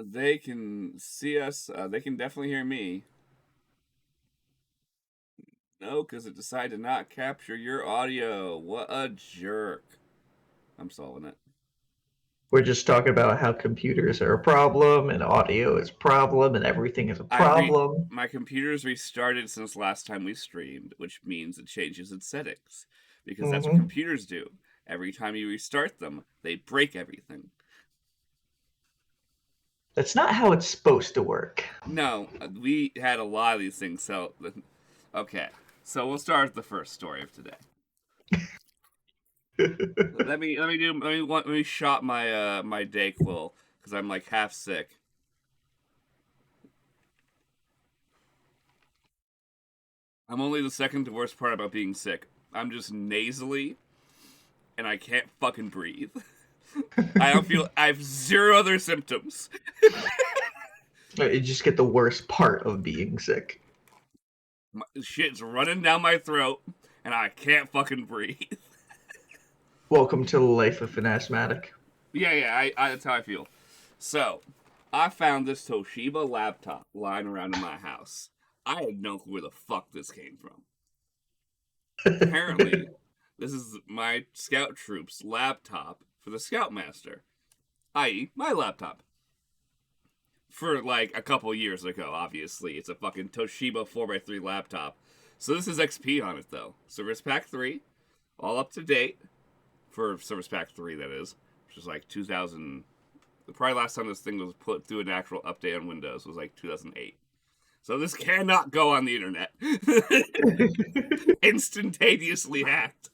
They can see us. They can definitely hear me. No, because it decided to not capture your audio. What a jerk. I'm solving it. We're just talking about how computers are a problem and audio is a problem and everything is a problem. My computer's restarted since last time we streamed, which means it changes its settings. Because that's what Hmm. computers do. Every time you restart them, they break everything. That's not how it's supposed to work. No, we had a lot of these things. So, okay. So we'll start with the first story of today. Let me shot my Dayquil because I'm like half sick. I'm only the second to worst part about being sick. I'm just nasally and I can't fucking breathe. I don't feel. I have zero other symptoms. You just get the worst part of being sick. Shit's running down my throat and I can't fucking breathe. Welcome to the life of an asthmatic. That's how I feel. So, I found this Toshiba laptop lying around in my house. I had no clue where the fuck this came from. Apparently, this is my scout troop's laptop for the Scoutmaster, i.e., my laptop. For like a couple years ago, obviously. It's a fucking Toshiba 4x3 laptop. So this is XP on it, though. Service Pack 3, all up to date for Service Pack 3, that is, which is like 2000. Probably last time this thing was put through an actual update on Windows was like 2008. So this cannot go on the internet. Instantaneously hacked.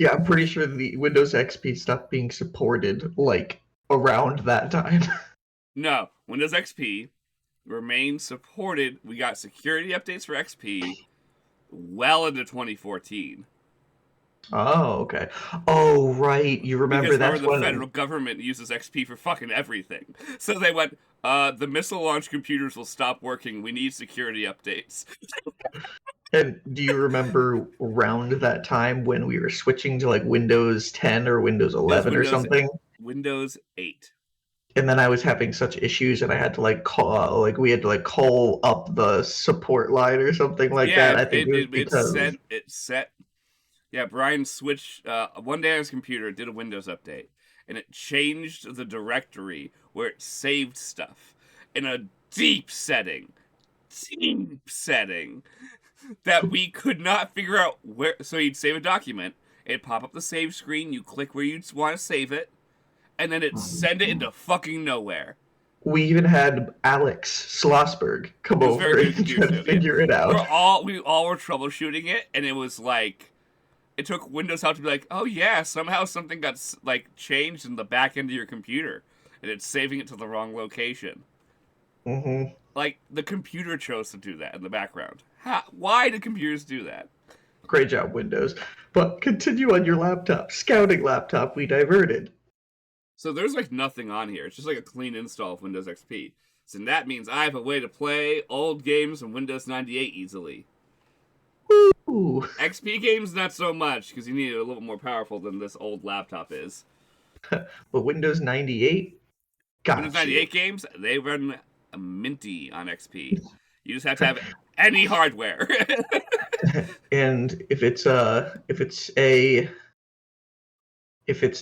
Yeah, I'm pretty sure the Windows XP stopped being supported like around that time. No, Windows XP remains supported. We got security updates for XP well into 2014. Oh, okay. Oh, right. You remember Because remember, that's the when federal government uses XP for fucking everything. So they went, the missile launch computers will stop working. We need security updates. and do you remember around that time when we were switching to like Windows 10 or Windows It was 11 or something? Windows 8. And then I was having such issues and I had to like call like we had to like call up the support line or something like Yeah, that. I think it was because it set. Yeah, Bryan switched one day on his computer, did a Windows update, and it changed the directory where it saved stuff in a deep setting, that we could not figure out where. So he'd save a document, it'd pop up the save screen, you click where you want to save it, and then it'd send it into fucking nowhere. we even had Alex Schlossberg come It was very over good and try computers to too. Yeah, figure it out. we all were troubleshooting it, and it was like it took Windows Help to be like, oh yeah, somehow something got like changed in the back end of your computer, and it's saving it to the wrong location. Hmm. Like the computer chose to do that in the background. Why do computers do that? Great job, Windows. But continue on your laptop. Scouting laptop, we diverted. So there's like nothing on here. It's just like a clean install of Windows XP. So that means I have a way to play old games from Windows 98 easily. Ooh. XP games, not so much, because you need it a little more powerful than this old laptop is. But Windows 98 Windows got you. 98 games, they run minty on XP. You just have to have any hardware. And if it's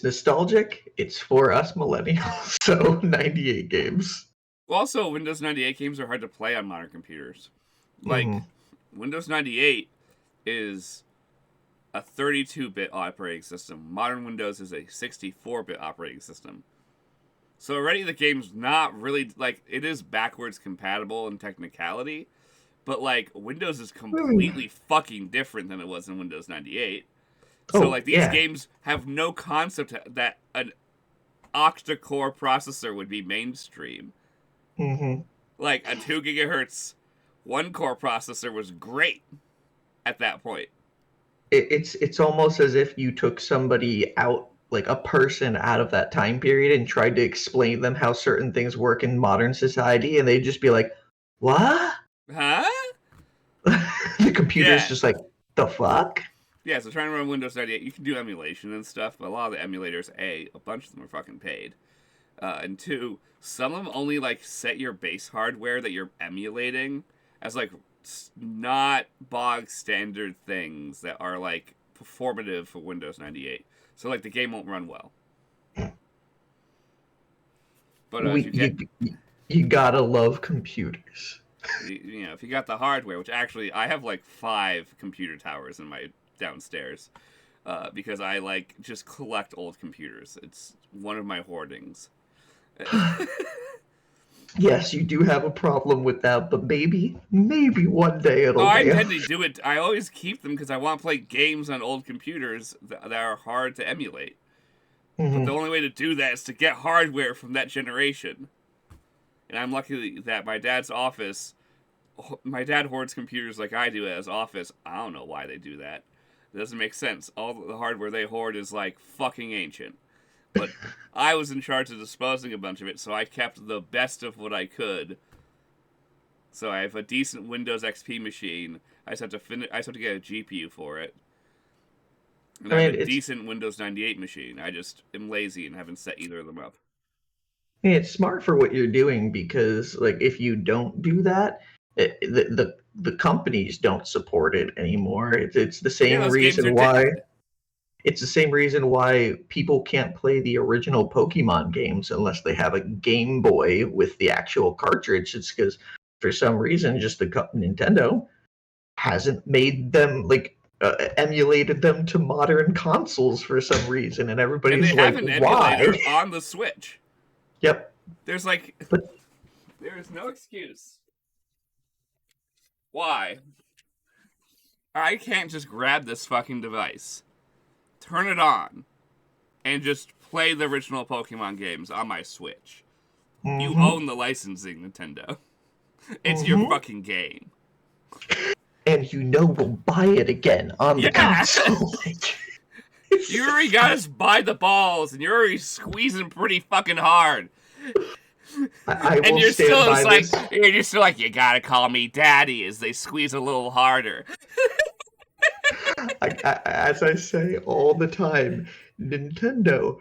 nostalgic, it's for us millennials. So 98 games. Also, Windows 98 games are hard to play on modern computers. Like, Hmm. Windows 98 is a 32-bit operating system. Modern Windows is a 64-bit operating system. So already the game's not really like it is backwards compatible in technicality, but like Windows is completely fucking different than it was in Windows 98. So Oh like these yeah. games have no concept that an octa-core processor would be mainstream. Hmm. Like a 2 gigahertz one core processor was great at that point. It's almost as if you took somebody out, like a person out of that time period, and tried to explain them how certain things work in modern society, and they'd just be like, "What?" Huh? The computer's Yeah. just like, "The fuck?" Yeah, so trying to run Windows 98, you can do emulation and stuff, but a lot of the emulators, a bunch of them are fucking paid. And two, some of them only like set your base hardware that you're emulating as like not bog standard things that are like performative for Windows 98. So like the game won't run well. But if you get you gotta love computers. you know, if you got the hardware, which actually I have like 5 computer towers in my downstairs, because I like just collect old computers. It's one of my hoardings. Yes, you do have a problem with that, but maybe one day it'll I pay intend to off. do it. I always keep them because I want to play games on old computers that are hard to emulate. But the Mhm. only way to do that is to get hardware from that generation. And I'm lucky that my dad's office, my dad hoards computers like I do at his office. I don't know why they do that. It doesn't make sense. All the hardware they hoard is like fucking ancient. But I was in charge of disposing a bunch of it, so I kept the best of what I could. So I have a decent Windows XP machine. I just have to I just have to get a GPU for it. And I I have mean, a decent Windows 98 machine. I just am lazy and haven't set either of them up. it's smart for what you're doing because, like, if you don't do that, the companies don't support it anymore. It's the Yeah, same those games are reason why dead. people can't play the original Pokemon games unless they have a Game Boy with the actual cartridge. It's because for some reason, just Nintendo hasn't made them like emulated them to modern consoles for some reason, and And they everybody's have like, an "Why?" emulator on the Switch. Yep. There's like, But there is no excuse. Why? I can't just grab this fucking device, turn it on, and just play the original Pokemon games on my Switch. You mm-hmm, own the licensing, Nintendo. It's your mm-hmm. fucking game. And we'll buy it again on the Yeah! console. You already got us by the balls, and you're already squeezing pretty fucking hard. I And will stand by this. you're just like, you gotta call me daddy as they squeeze a little harder. As I say all the time, Nintendo,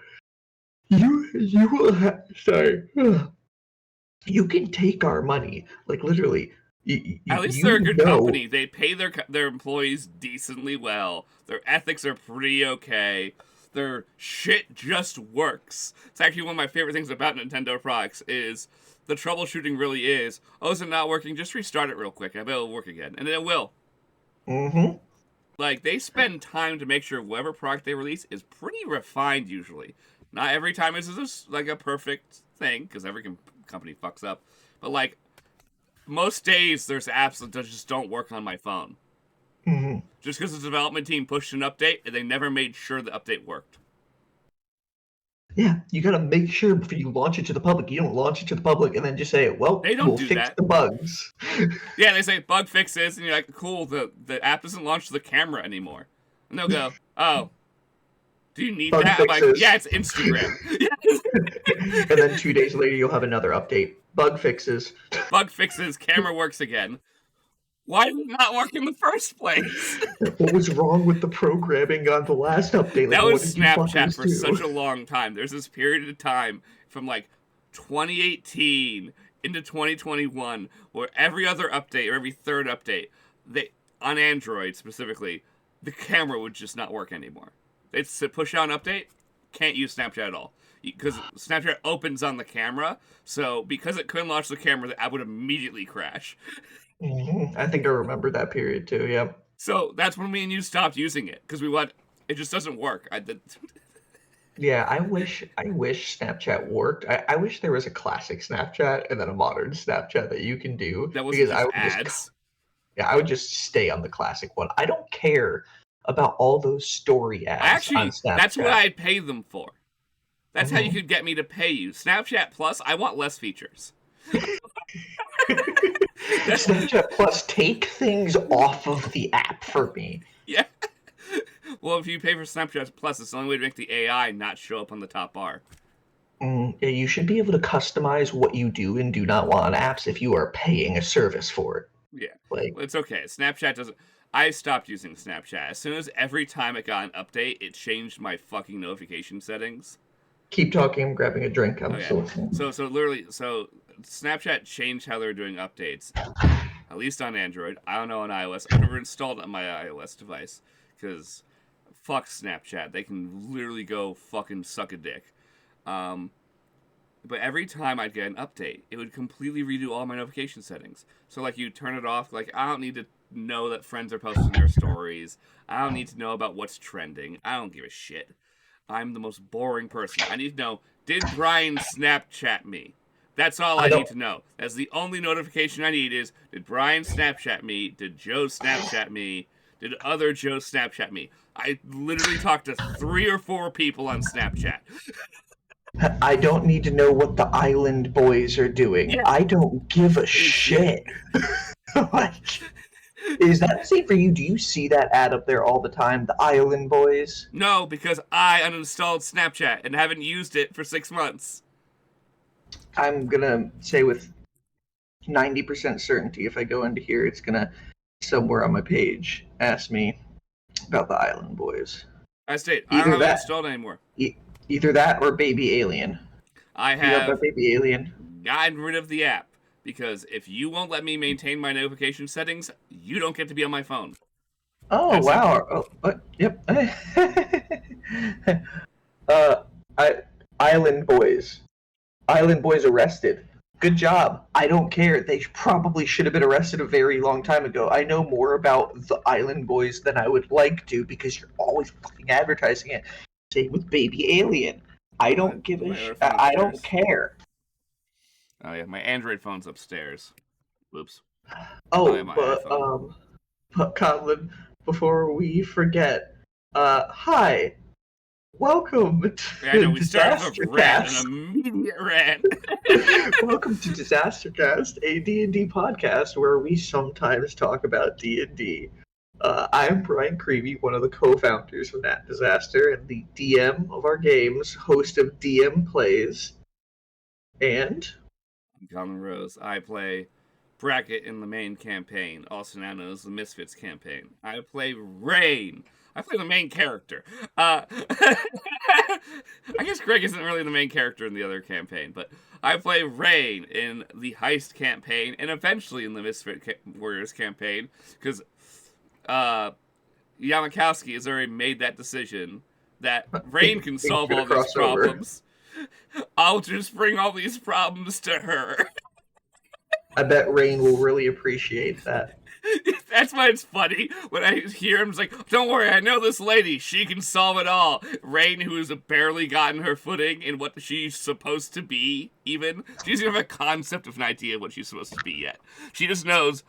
you will have. Sorry. You can take our money. Like, literally, At least they're a good know. company. They pay their employees decently well. Their ethics are pretty okay. Their shit just works. It's actually one of my favorite things about Nintendo products is the troubleshooting really is, oh, is it not working? Just restart it real quick. I bet it'll work again. And it will. Mm-hmm. Like, they spend time to make sure whatever product they release is pretty refined usually. Not every time is this like a perfect thing, because every company fucks up. But like, most days there's apps that just don't work on my phone. Mm-hmm. Just because the development team pushed an update and they never made sure the update worked. Yeah, you gotta make sure before you launch it to the public. You don't launch it to the public and then just say, "Well, They don't we'll do fix that. the bugs." Yeah, they say bug fixes, and you're like, cool, the app doesn't launch the camera anymore. And they'll go, oh, do you need Bug that? I'm like, fixes. yeah, it's Instagram. And then 2 days later, you'll have another update. Bug fixes. Bug fixes, camera works again. Why did it not work in the first place? What was wrong with the programming on the last update? Like, That what was did you Snapchat fuckers for do? such a long time. There's this period of time from like 2018 into 2021 where every other update or every third update, they on Android specifically, the camera would just not work anymore. They'd push out an update, can't use Snapchat at all. Because Snapchat opens on the camera, so because it couldn't launch the camera, the app would immediately crash. I think I remember that period too. Yep. So that's when me and you stopped using it because we went. It just doesn't work. Yeah, I wish Snapchat worked. I wish there was a classic Snapchat and then a modern Snapchat that you can do That wasn't because just ads. I would just stay on the classic one. I don't care about all those story ads on That's what Snapchat. I'd pay them for. That's how you Mhm. could get me to pay you. Snapchat Plus, I want less features. Snapchat Plus, take things off of the app for me. Yeah. Well, if you pay for Snapchat Plus, it's the only way to make the AI not show up on the top bar. Yeah, you should be able to customize what you do and do not want on apps if you are paying a service for it. Yeah. Like, Well, it's okay. Snapchat doesn't. I stopped using Snapchat. As soon as every time it got an update, it changed my fucking notification settings. Keep talking. I'm grabbing a drink. I'm Okay. still listening. So literally, Snapchat changed how they were doing updates. At least on Android. I don't know on iOS. I've never installed it on my iOS device because fuck Snapchat. They can literally go fucking suck a dick. But every time I'd get an update, it would completely redo all my notification settings. So like you turn it off. Like I don't need to know that friends are posting their stories. I don't need to know about what's trending. I don't give a shit. I'm the most boring person. I need to know, did Bryan Snapchat me? That's all I need to know. That's the only notification I need is, did Bryan Snapchat me? Did Joe Snapchat me? Did other Joe Snapchat me? I literally talked to 3 or 4 people on Snapchat. I don't need to know what the Island Boys are doing. Yeah. I don't give a shit. Like, is that the same for you? Do you see that ad up there all the time? The Island Boys? No, because I uninstalled Snapchat and haven't used it for 6 months. I'm gonna say with 90% certainty, if I go into here, it's gonna somewhere on my page ask me about the Island Boys. I don't have it installed anymore. Either that or Baby Alien. I You know have about Baby Alien? gotten rid of the app because if you won't let me maintain my notification settings, you don't get to be on my phone. Oh, That's wow. Yep. Island Boys. Island Boys arrested. Good job. I don't care. They probably should have been arrested a very long time ago. I know more about the Island Boys than I would like to because you're always fucking advertising it. Same with Baby Alien. I don't give a shit. I don't care. Oh yeah, my Android phone's upstairs. Whoops. Oh, but Conlan, before we forget, hi. Welcome to I know, we started with a rant, DisasterCast. an immediate rant. Welcome to DisasterCast, a D&D podcast where we sometimes talk about D&D. I'm Bryan Creevy, one of the co-founders of Nat Disaster and the DM of our games, host of DM Plays. And I'm Conlan Rose. I play Bracket in the main campaign, also known as the Misfits campaign. I play Rain. I play the main character. I guess Greg isn't really the main character in the other campaign, but I play Rain in the Heist campaign and eventually in the Misfit Warriors campaign because Yamakowski has already made that decision that Rain can solve all these problems. I'll just bring all these problems to her. I bet Rain will really appreciate that. That's why it's funny when I hear him. It's like, don't worry, I know this lady. She can solve it all. Rain, who has barely gotten her footing in what she's supposed to be, even. She doesn't have a concept of an idea of what she's supposed to be yet. She just knows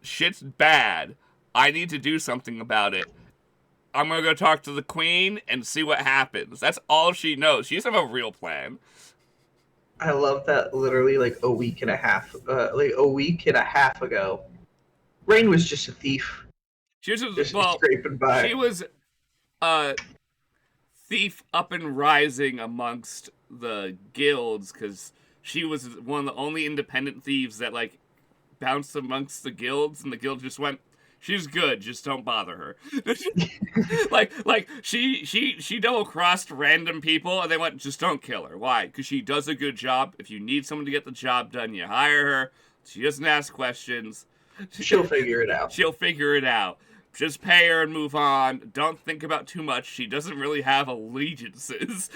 shit's bad. I need to do something about it. I'm going to go talk to the queen and see what happens. That's all she knows. She doesn't have a real plan. I love that literally like a week and a half ago, Rain was just a thief. She was just scraping by. She was a thief up and rising amongst the guilds because she was one of the only independent thieves that like bounced amongst the guilds, and the guild just went, she's good, just don't bother her. like she double crossed random people and they went, just don't kill her. Why? Because she does a good job. If you need someone to get the job done, you hire her. She doesn't ask questions. She'll figure it out. She'll figure it out. Just pay her and move on. Don't think about too much. She doesn't really have allegiances.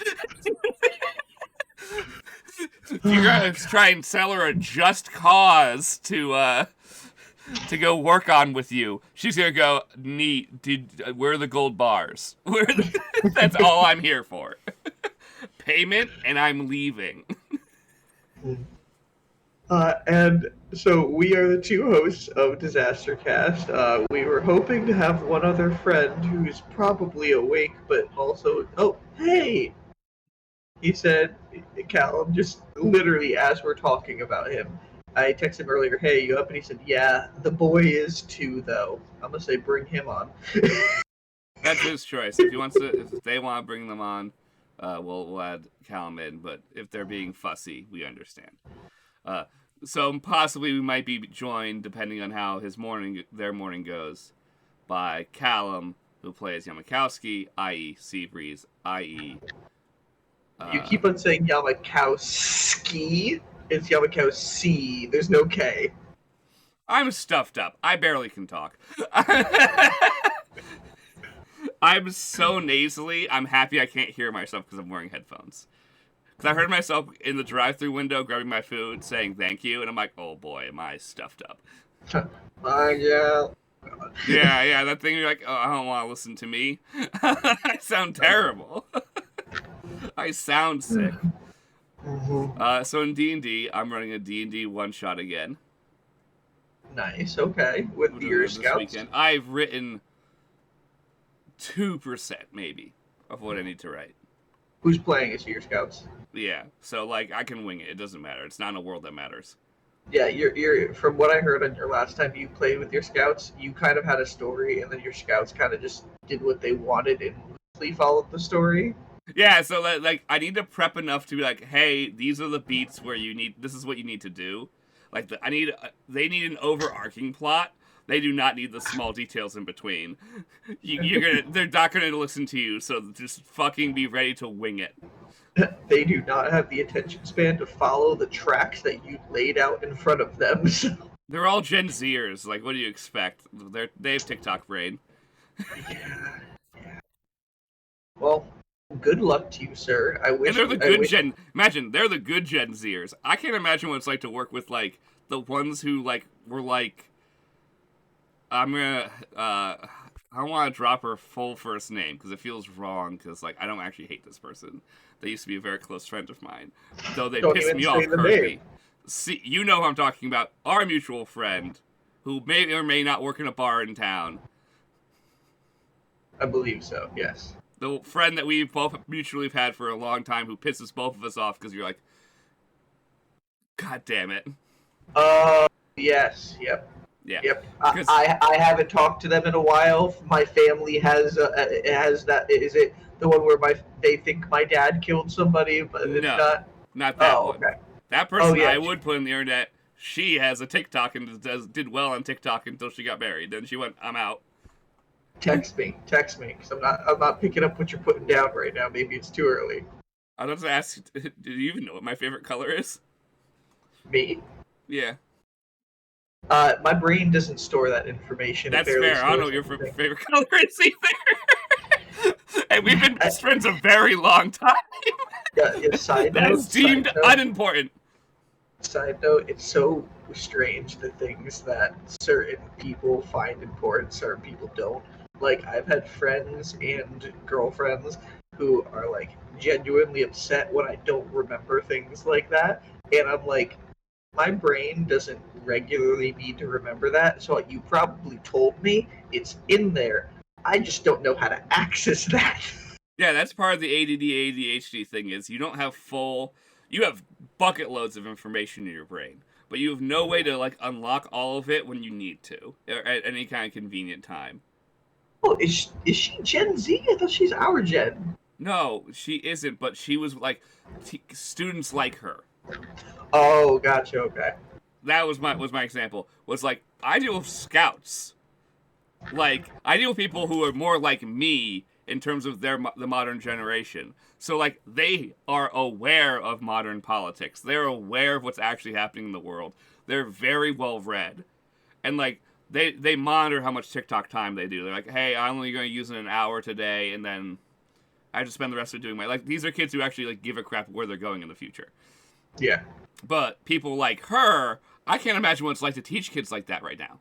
You're gonna try and sell her a just cause to go work on with you. She's gonna go, neat. Where are the gold bars? That's all I'm here for. Payment, and I'm leaving. And so we are the 2 hosts of DisasterCast. We were hoping to have one other friend who's probably awake, but also, oh, hey! He said, Callum, just literally as we're talking about him. I texted him earlier, hey, you up? And he said, yeah, the boy is too, though. I'm gonna say bring him on. That's his choice. If they want to bring them on, we'll add Callum in, but if they're being fussy, we understand. So possibly we might be joined, depending on how their morning goes, by Callum, who plays Yamakowski, i.e. Seabreeze, i.e. You keep on saying Yamakowski. It's Yamakowski. There's no K. I'm stuffed up. I barely can talk. I'm so nasally, I'm happy I can't hear myself because I'm wearing headphones. Because I heard myself in the drive-thru window grabbing my food, saying thank you, and I'm like, oh boy, am I stuffed up. Yeah. Yeah, that thing you're like, oh, I don't want to listen to me. I sound terrible. I sound sick. So in D&D, I'm running a D&D one-shot again. Nice, okay. With your scouts? Weekend. I've written 2% maybe of what I need to write. Who's playing as your scouts? Yeah, so like I can wing it. It doesn't matter. It's not in a world that matters. Yeah, you're from what I heard on your last time you played with your scouts, you kind of had a story, and then your scouts kind of just did what they wanted and loosely followed the story. Yeah, so like I need to prep enough to be like, hey, these are the beats where you need. This is what you need to do. Like they need an overarching plot. They do not need the small details in between. They're not gonna listen to you. So just fucking be ready to wing it. They do not have the attention span to follow the tracks that you laid out in front of them. So. They're all Gen Zers. Like, what do you expect? They have TikTok brain. Yeah. Well, good luck to you, sir. I wish. And they're the good Gen. Imagine they're the good Gen Zers. I can't imagine what it's like to work with like the ones who like were like. I don't want to drop her full first name because it feels wrong. Because like I don't actually hate this person. They used to be a very close friend of mine, though they pissed me off. Kirby. See, you know who I'm talking about. Our mutual friend, who may or may not work in a bar in town. I believe so. Yes. The friend that we both mutually have had for a long time, who pisses both of us off because you're like, God damn it. Yes. Yep. Yeah. Yep. I haven't talked to them in a while. My family has that. Is it the one where they think my dad killed somebody, but it's not that one. Okay. That person I would put on the internet. She has a TikTok and did well on TikTok until she got married. Then she went, I'm out. Text me, because I'm not picking up what you're putting down right now. Maybe it's too early. I was going to ask, do you even know what my favorite color is? Me? Yeah. My brain doesn't store that information. That's fair. I don't know what your favorite color is either. And we've been best friends a very long time. Yeah, side note, that's deemed unimportant. Side note, it's so strange the things that certain people find important, certain people don't. Like, I've had friends and girlfriends who are, like, genuinely upset when I don't remember things like that. And I'm like, my brain doesn't regularly need to remember that, so you probably told me it's in there. I just don't know how to access that. Yeah, that's part of the ADD, ADHD thing is you don't have you have bucket loads of information in your brain, but you have no way to, like, unlock all of it when you need to, or at any kind of convenient time. Oh, is she Gen Z? I thought she's our gen. No, she isn't, but she was, like, students like her. Oh, gotcha, okay. That was my example. Was like, I deal with scouts. Like, I deal with people who are more like me in terms of the modern generation. So, like, they are aware of modern politics. They're aware of what's actually happening in the world. They're very well read. And, like, they monitor how much TikTok time they do. They're like, hey, I'm only going to use it an hour today, and then I just spend the rest of it doing like, these are kids who actually, like, give a crap where they're going in the future. Yeah. But people like her, I can't imagine what it's like to teach kids like that right now.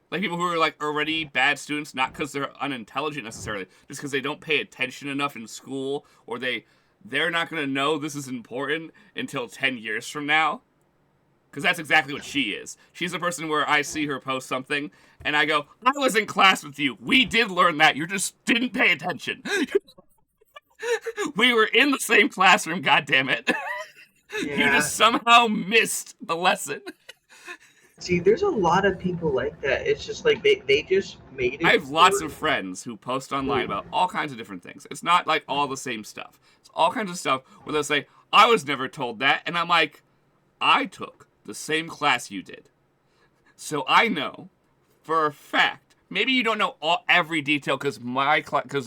Like, people who are, like, already bad students, not because they're unintelligent necessarily, just because they don't pay attention enough in school, or they're not going to know this is important until 10 years from now. Because that's exactly what she is. She's a person where I see her post something, and I go, I was in class with you. We did learn that. You just didn't pay attention. We were in the same classroom, goddammit. Yeah. You just somehow missed the lesson. See, there's a lot of people like that. It's just like they just made it. I have lots of friends who post online about all kinds of different things. It's not like all the same stuff. It's all kinds of stuff where they'll say, I was never told that. And I'm like, I took the same class you did. So I know for a fact. Maybe you don't know every detail because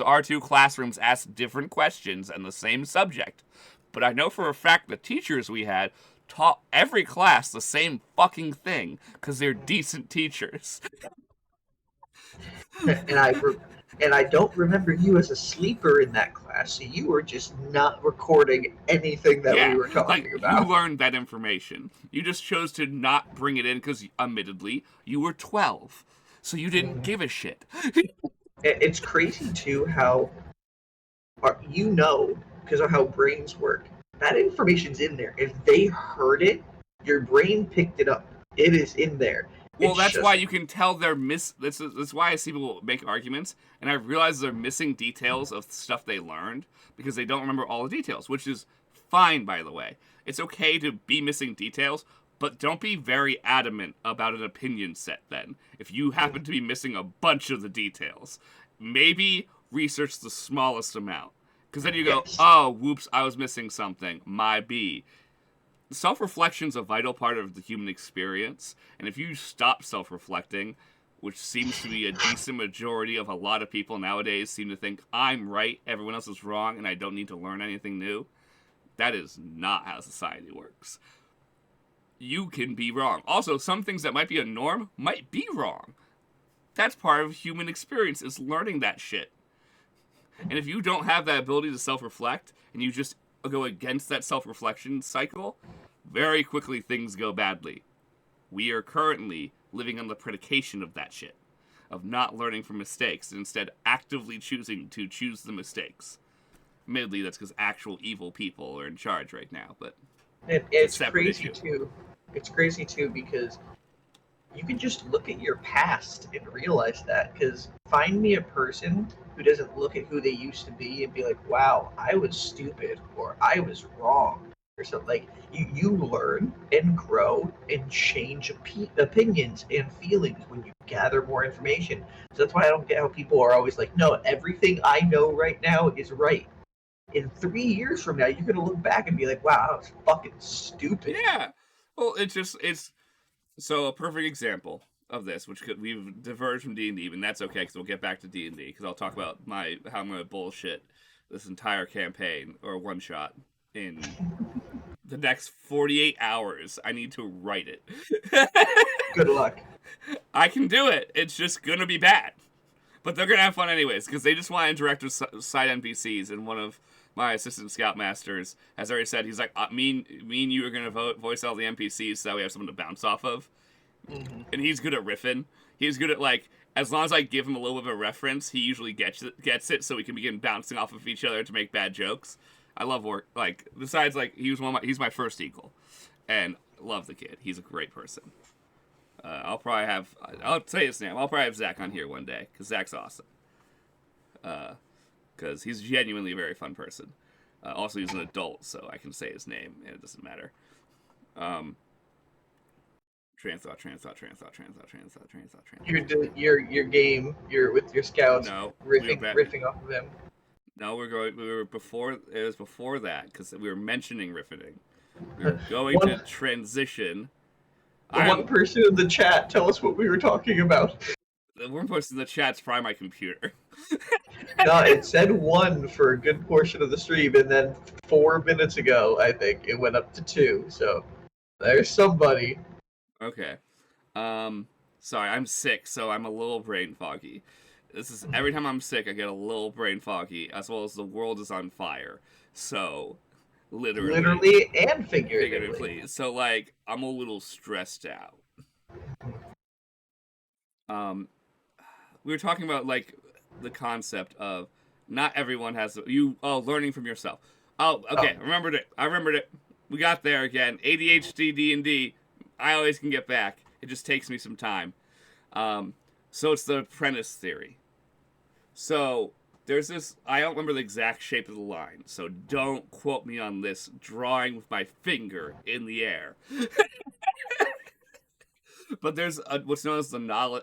our two classrooms ask different questions on the same subject. But I know for a fact the teachers we had taught every class the same fucking thing because they're decent teachers. And I don't remember you as a sleeper in that class, so you were just not recording anything that we Yeah, were talking like you about. learned that information. You just chose to not bring it in because, admittedly, you were 12, so you didn't give a shit. It's crazy too how because of how brains work. That information's in there. If they heard it, your brain picked it up. It is in there. Well, It's that's just why you can tell they're That's why I see people make arguments, and I realize they're missing details of stuff they learned because they don't remember all the details, which is fine, by the way. It's okay to be missing details, but don't be very adamant about an opinion set then. If you happen to be missing a bunch of the details, maybe research the smallest amount. Because then you go, yes. oh, whoops, I was missing something. My B. Self-reflection's a vital part of the human experience, and if you stop self-reflecting, which seems to be a decent majority of a lot of people nowadays seem to think I'm right, everyone else is wrong, and I don't need to learn anything new, that is not how society works. You can be wrong. Also, some things that might be a norm might be wrong. That's part of human experience, is learning that shit. And if you don't have that ability to self-reflect, and you just go against that self-reflection cycle, very quickly things go badly. We are currently living on the predication of that shit, of not learning from mistakes, and instead actively choosing to choose the mistakes. Admittedly, that's because actual evil people are in charge right now, but it's crazy too. It's crazy too because you can just look at your past and realize that. Because find me a person who doesn't look at who they used to be and be like, wow, I was stupid or I was wrong or something. Like you learn and grow and change opinions and feelings when you gather more information. So that's why I don't get how people are always like, no, everything I know right now is right. In 3 years from now, you're gonna look back and be like, wow, I was fucking stupid. yeah. Well, it's so a perfect example of this, which we've diverged from D&D, and that's okay because we'll get back to D&D because I'll talk about how I'm gonna bullshit this entire campaign or one shot in the next 48 hours. I need to write it. Good luck. I can do it. It's just gonna be bad, but they're gonna have fun anyways because they just want to interact with side NPCs, and one of my assistant scoutmasters has already said he's like, me and you are gonna voice all the NPCs so that we have someone to bounce off of. Mm-hmm. And he's good at riffing. He's good at, like, as long as I give him a little bit of a reference, he usually gets it so we can begin bouncing off of each other to make bad jokes. I love work. Like, besides, like, he's my first equal, and love the kid. He's a great person. I'll say his name. I'll probably have Zach on here one day because Zach's awesome. Because he's genuinely a very fun person. Also, he's an adult, so I can say his name, and it doesn't matter. Train of thought. Your game. You're with your scouts. No, riffing off of him. No, we were before. It was before that because we were mentioning riffing. We were going to transition. One person in the chat, tell us what we were talking about. The one person in the chat's probably my computer. No, it said one for a good portion of the stream, and then 4 minutes ago, I think it went up to 2. So there's somebody. Okay. Sorry, I'm sick, so I'm a little brain foggy. This is every time I'm sick, I get a little brain foggy, as well as the world is on fire. So, literally and figuratively. So, like, I'm a little stressed out. We were talking about, like, the concept of not everyone has learning from yourself. Oh, okay, I remembered it. We got there again. ADHD D&D. I always can get back. It just takes me some time. So it's the apprentice theory. So there's this, I don't remember the exact shape of the line, so don't quote me on this drawing with my finger in the air. But there's what's known as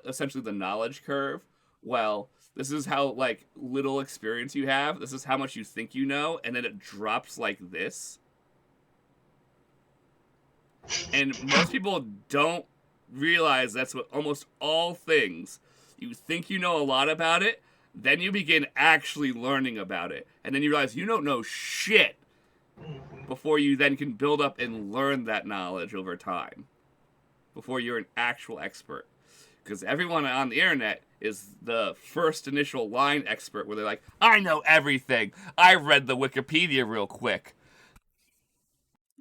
essentially the knowledge curve. Well, this is how, like, little experience you have. This is how much you think you know, and then it drops like this. And most people don't realize that's what almost all things. You think you know a lot about it, then you begin actually learning about it, and then you realize you don't know shit. before you then can build up and learn that knowledge over time, before you're an actual expert. Because everyone on the internet is the first initial line expert where they're like, I know everything. I read the Wikipedia real quick.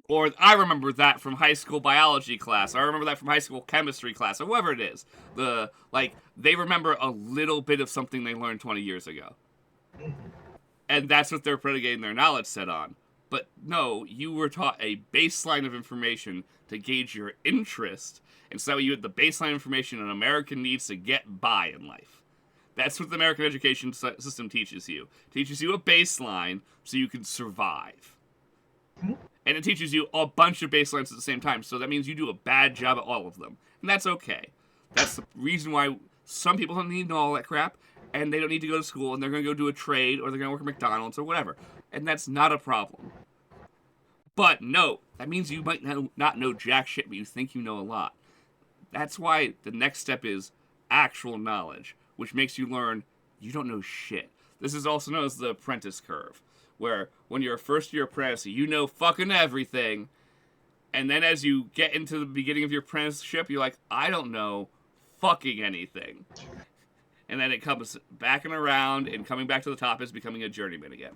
Or I remember that from high school biology class. Or I remember that from high school chemistry class. Or whatever it is. They remember a little bit of something they learned 20 years ago. And that's what they're predicating their knowledge set on. But no, you were taught a baseline of information to gauge your interest. And so you had the baseline information an American needs to get by in life. That's what the American education system teaches you. It teaches you a baseline so you can survive. And it teaches you a bunch of baselines at the same time. So that means you do a bad job at all of them. And that's okay. That's the reason why some people don't need to know all that crap. And they don't need to go to school. And they're going to go do a trade. Or they're going to work at McDonald's or whatever. And that's not a problem. But no, that means you might not know jack shit, but you think you know a lot. That's why the next step is actual knowledge, which makes you learn you don't know shit. This is also known as the apprentice curve, where when you're a first-year apprentice, you know fucking everything, and then as you get into the beginning of your apprenticeship, you're like, I don't know fucking anything. And then it comes back and around, and coming back to the top is becoming a journeyman again.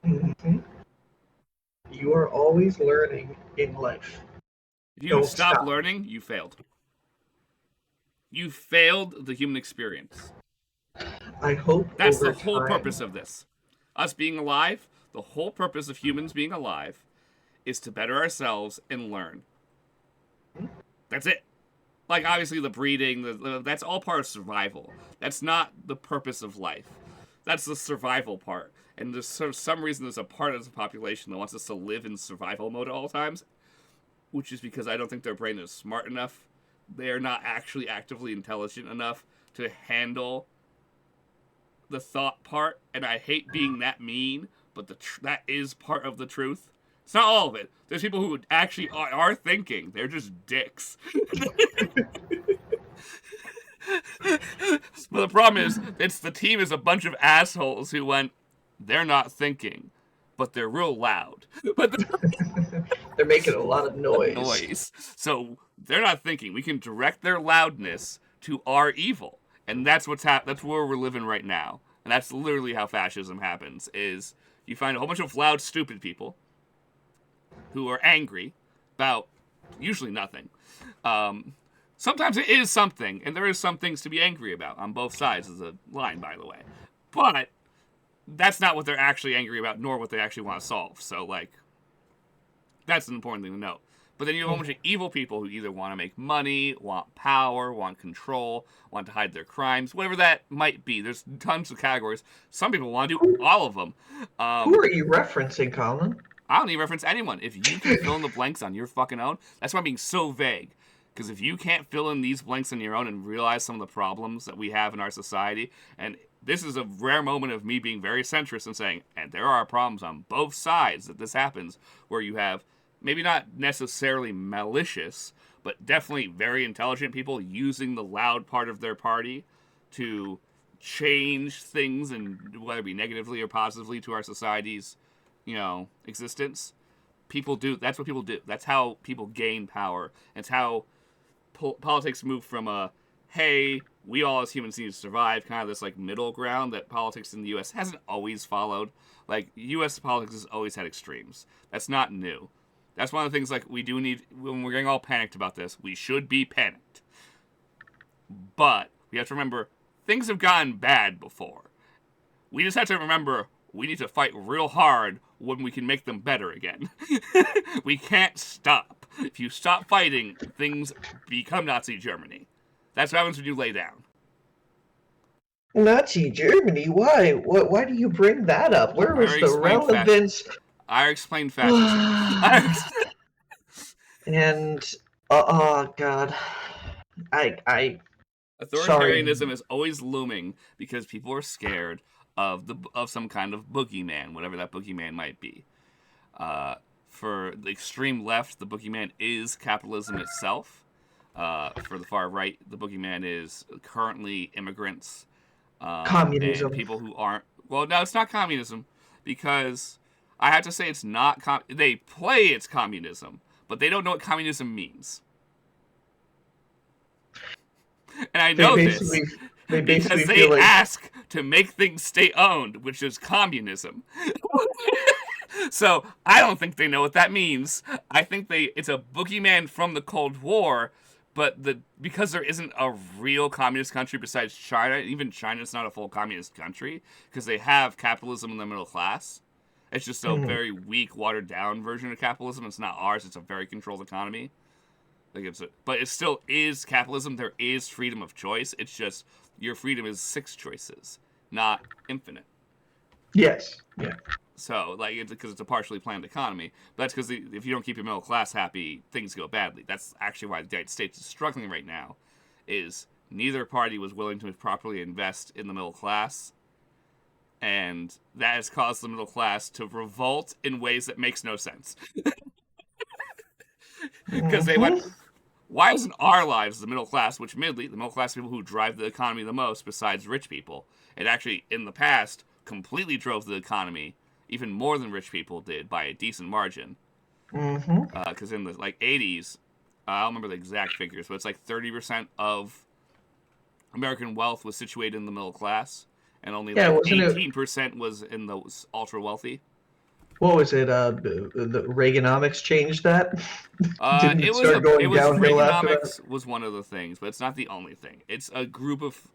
Mm-hmm. You are always learning in life. If you stop learning, you failed. You failed the human experience. I hope that's the whole purpose of this. Us being alive, the whole purpose of humans being alive is to better ourselves and learn. That's it. Like, obviously, the breeding, that's all part of survival. That's not the purpose of life. That's the survival part. And there's for some reason there's a part of the population that wants us to live in survival mode at all times, which is because I don't think their brain is smart enough. They're not actually actively intelligent enough to handle the thought part. And I hate being that mean, but that is part of the truth. It's not all of it. There's people who actually are thinking. They're just dicks. But the problem is, the team is a bunch of assholes who went, they're not thinking, but they're real loud. But they're making a lot of noise. So they're not thinking. We can direct their loudness to our evil. And that's that's where we're living right now. And that's literally how fascism happens, is you find a whole bunch of loud, stupid people who are angry about usually nothing. Sometimes it is something, and there is some things to be angry about on both sides of the line, by the way. But that's not what they're actually angry about, nor what they actually want to solve. So, like, that's an important thing to note. But then you have a bunch of evil people who either want to make money, want power, want control, want to hide their crimes, whatever that might be. There's tons of categories. Some people want to do all of them. Who are you referencing, Colin? I don't need to reference anyone. If you can fill in the blanks on your fucking own, that's why I'm being so vague. Because if you can't fill in these blanks on your own and realize some of the problems that we have in our society, and this is a rare moment of me being very centrist and saying, and there are problems on both sides that this happens, where you have maybe not necessarily malicious, but definitely very intelligent people using the loud part of their party to change things, and whether it be negatively or positively to our society's, existence. People do. That's what people do. That's how people gain power. It's how politics move from a, hey, we all as humans need to survive, kind of this like middle ground that politics in the U.S. hasn't always followed. Like, U.S. politics has always had extremes. That's not new. That's one of the things, like, we do need, when we're getting all panicked about this, we should be panicked. But we have to remember, things have gotten bad before. We just have to remember, we need to fight real hard when we can make them better again. We can't stop. If you stop fighting, things become Nazi Germany. That's what happens when you lay down. Nazi Germany? Why? Why do you bring that up? Where was the relevance? I explained fascism. And oh god, authoritarianism is always looming because people are scared of some kind of boogeyman, whatever that boogeyman might be. For the extreme left, the boogeyman is capitalism itself. For the far right, the boogeyman is currently immigrants, communism, and people who aren't. Well, no, it's not communism, because I have to say it's not. They play it's communism, but they don't know what communism means. And I They know this basically they because basically they feel like ask to make things state-owned, which is communism. So I don't think they know what that means. I think it's a boogeyman from the Cold War, but because there isn't a real communist country besides China, even China's not a full communist country because they have capitalism in the middle class. It's just a Mhm. very weak, watered down version of capitalism. It's not ours. It's a very controlled economy. But it still is capitalism. There is freedom of choice. It's just your freedom is 6 choices, not infinite. Yes. Yeah. So, because it's a partially planned economy. But that's because if you don't keep your middle class happy, things go badly. That's actually why the United States is struggling right now, is neither party was willing to properly invest in the middle class, and that has caused the middle class to revolt in ways that makes no sense. Because they went, Mhm. why isn't our lives the middle class, which admittedly, the middle class people who drive the economy the most besides rich people, it actually, in the past, completely drove the economy even more than rich people did by a decent margin. Mhm. Because in the 80s, I don't remember the exact figures, but it's like 30% of American wealth was situated in the middle class, and only Yeah, like wasn't it? 18% was in those ultra wealthy. What was it? The Reaganomics changed that. Didn't it start It going was downhill after that? Reaganomics was one of the things, but it's not the only thing. It's a group of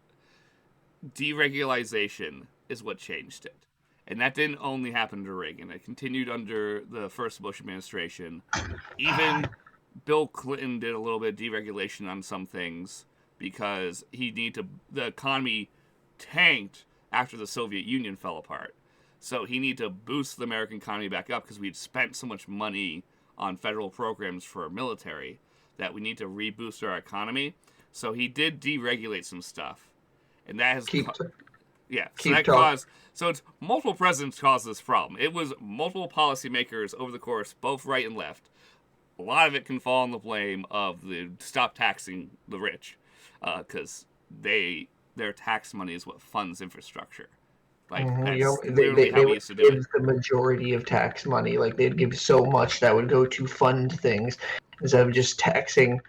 deregulation is what changed it. And that didn't only happen under Reagan. It continued under the first Bush administration. Even Bill Clinton did a little bit of deregulation on some things because the economy tanked after the Soviet Union fell apart. So he needed to boost the American economy back up because we'd spent so much money on federal programs for our military that we need to reboost our economy. So he did deregulate some stuff. And that has Keep yeah, so keep that talking. caused. So it's multiple presidents caused this problem. It was multiple policymakers over the course, both right and left. A lot of it can fall on the blame of the stop taxing the rich, because their tax money is what funds infrastructure. Like Mhm. You that's know, literally how they we would used to do it. give the majority of tax money. Like they'd give so much that would go to fund things instead of just taxing.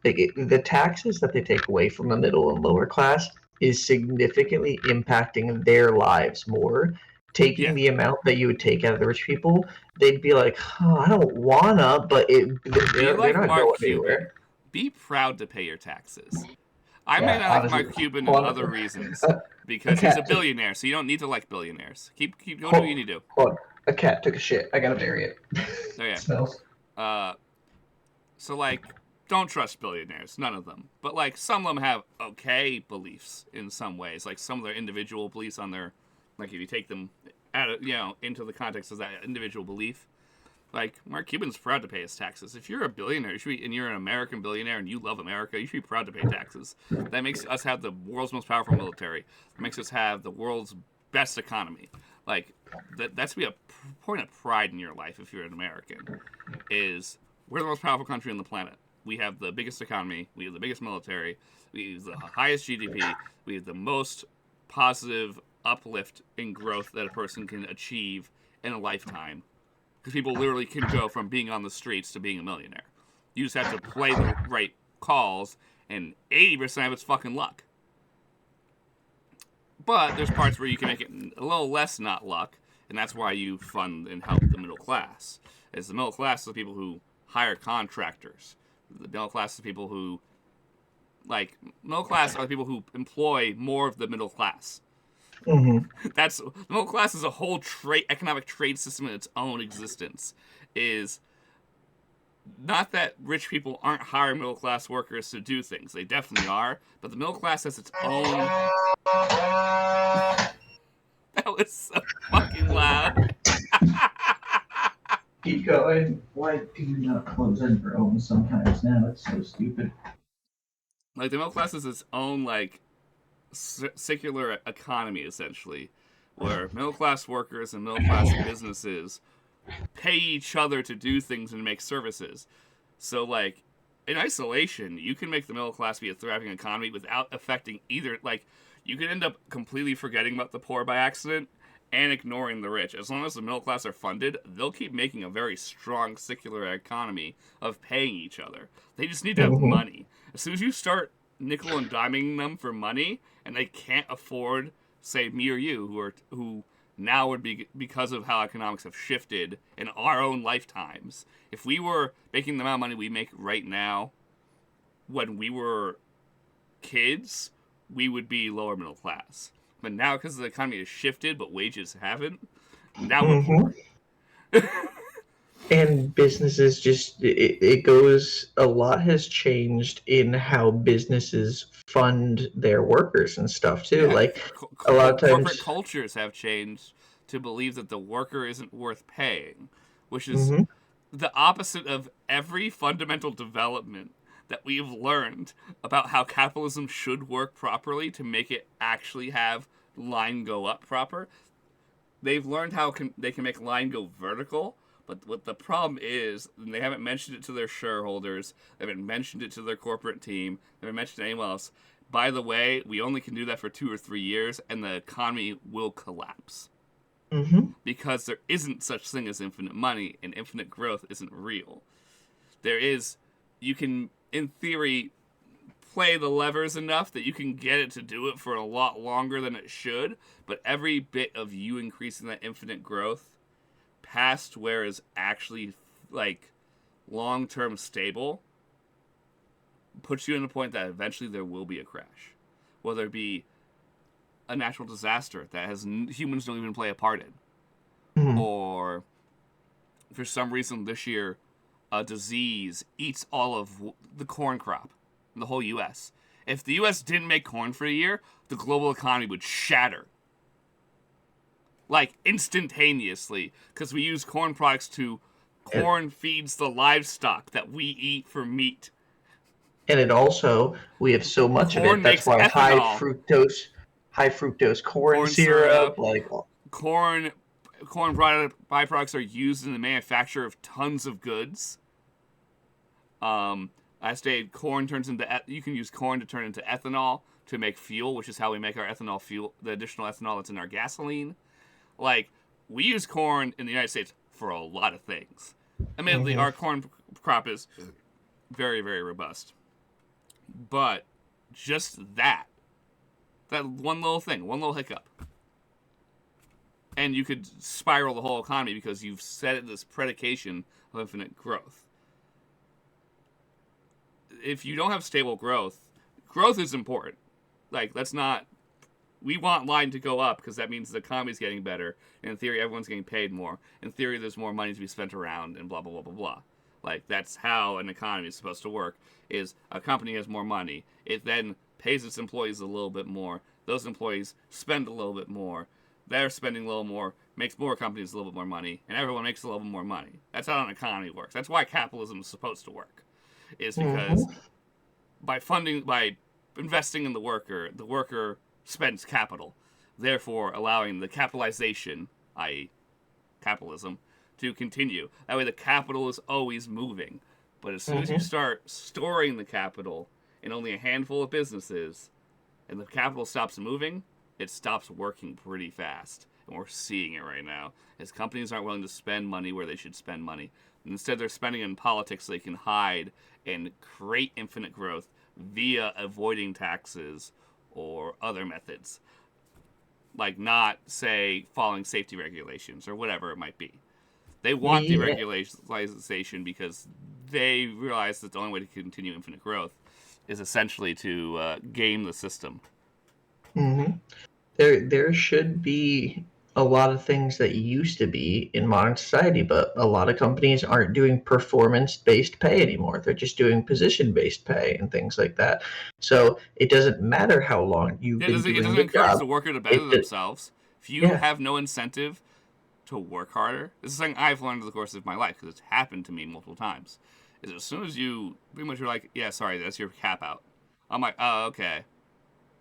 The taxes that they take away from the middle and lower class is significantly impacting their lives more. Taking Yeah, the amount that you would take out of the rich people, they'd be like, "Huh, I don't wanna," but be they're like not Mark going Cuban. anywhere. Be proud to pay your taxes. I may Yeah, not like honestly, Mark Cuban and hold other on. reasons A because he's a cat took billionaire, so you don't need to like billionaires. Keep go do what you hold, need to do. hold on. A cat took a shit. I gotta bury it. Oh yeah. It smells. Uh, So, don't trust billionaires. None of them. But, some of them have okay beliefs in some ways. Like, some of their individual beliefs on their. Like, if you take them into the context of that individual belief. Like, Mark Cuban's proud to pay his taxes. If you're a billionaire, and you're an American billionaire and you love America, you should be proud to pay taxes. That makes us have the world's most powerful military. It makes us have the world's best economy. Like, that's to be a point of pride in your life if you're an American. Is we're the most powerful country on the planet. We have the biggest economy. We have the biggest military. We have the highest GDP. We have the most positive uplift in growth that a person can achieve in a lifetime. Because people literally can go from being on the streets to being a millionaire. You just have to play the right calls, and 80% of it's fucking luck. But there's parts where you can make it a little less not luck, and that's why you fund and help the middle class. Is the middle class is the people who hire contractors. The middle class is the people who middle class are the people who employ more of the middle class. Hmm. That's the middle class is a whole economic trade system in its own existence. Is not that rich people aren't hiring middle class workers to do things. They definitely are, but the middle class has its own. That was so fucking loud. Keep going. Why do you not close in for Owen sometimes now? It's so stupid. Like the middle class is its own secular economy essentially, where middle class workers and middle class businesses pay each other to do things and make services. So in isolation, you can make the middle class be a thriving economy without affecting either. Like you could end up completely forgetting about the poor by accident, and ignoring the rich. As long as the middle class are funded, they'll keep making a very strong secular economy of paying each other. They just need to have Mm-hmm. money. As soon as you start nickel and diming them for money, and they can't afford, say, me or you, who now would be because of how economics have shifted in our own lifetimes. If we were making the amount of money we make right now when we were kids, we would be lower middle class. But now, because the economy has shifted, but wages haven't, now we're Mm-hmm. poor. And businesses just it goes a lot has changed in how businesses fund their workers and stuff too. Yeah, Like a lot of corporate times. cultures have changed to believe that the worker isn't worth paying, which is Mm-hmm. the opposite of every fundamental development that we've learned about how capitalism should work properly to make it actually have line go up proper. They've learned how they can make line go vertical, but what the problem is, and they haven't mentioned it to their shareholders, they haven't mentioned it to their corporate team, they haven't mentioned it to anyone else. By the way, we only can do that for 2 or 3 years, and the economy will collapse Mm-hmm. because there isn't such thing as infinite money, and infinite growth isn't real. There is, you can, in theory, play the levers enough that you can get it to do it for a lot longer than it should, but every bit of you increasing that infinite growth past where is actually like long term stable puts you in a point that eventually there will be a crash, whether it be a natural disaster that has humans don't even play a part in, Mm-hmm. or for some reason this year a disease eats all of the corn crop in the whole U.S. If the U.S. didn't make corn for a year, the global economy would shatter like instantaneously because we use corn products to And, corn feeds the livestock that we eat for meat. and it also we have so much of it. Corn That's makes why ethanol, high fructose corn corn syrup, syrup, like corn corn byproducts are used in the manufacture of tons of goods. I stated corn turns into you can use corn to turn into ethanol to make fuel, which is how we make our ethanol fuel, the additional ethanol that's in our gasoline. Like we use corn in the United States for a lot of things. Admittedly, mm-hmm. our corn crop is very, very robust. But just that one little thing, one little hiccup, and you could spiral the whole economy because you've set it this predication of infinite growth. If you don't have stable growth, growth is important. Like, let's not. We want line to go up because that means the economy's getting better. And in theory, everyone's getting paid more. In theory, there's more money to be spent around, and blah blah blah blah blah. Like that's how an economy is supposed to work. Is a company has more money, it then pays its employees a little bit more. Those employees spend a little bit more. They're spending a little more, makes more companies a little bit more money, and everyone makes a little bit more money. That's how an economy works. That's why capitalism is supposed to work. Is because Mm-hmm. by investing in the worker spends capital, therefore allowing the capitalization, i.e., capitalism, to continue. That way, the capital is always moving. But as soon as you Mm-hmm. start storing the capital in only a handful of businesses, and the capital stops moving, it stops working pretty fast. And we're seeing it right now. As companies aren't willing to spend money where they should spend money. And instead, they're spending it in politics so they can hide and create infinite growth via avoiding taxes or other methods. Like not, say, following safety regulations or whatever it might be. They want Yeah. deregulation because they realize that the only way to continue infinite growth is essentially to game the system. Mm-hmm. There should be a lot of things that used to be in modern society, but a lot of companies aren't doing performance-based pay anymore. They're just doing position-based pay and things like that. So it doesn't matter how long you've Yeah, been it doing doesn't the encourage job. the worker to better It themselves. If you yeah. have no incentive to work harder, this is something I've learned in the course of my life because it's happened to me multiple times. Is as soon as you pretty much are like, yeah, sorry, that's your cap out. I'm like, oh, okay.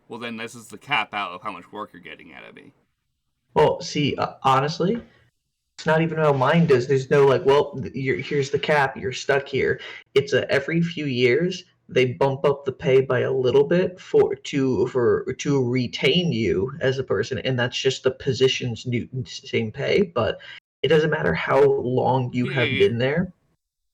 Well, then this is the cap out of how much work you're getting out of me. Well, see, honestly, it's not even how mine does. There's no like, well, here's the cap. You're stuck here. It's a every few years. they bump up the pay by a little bit to retain you as a person, and that's just the position's new same pay. But it doesn't matter how long you have Yeah. been there.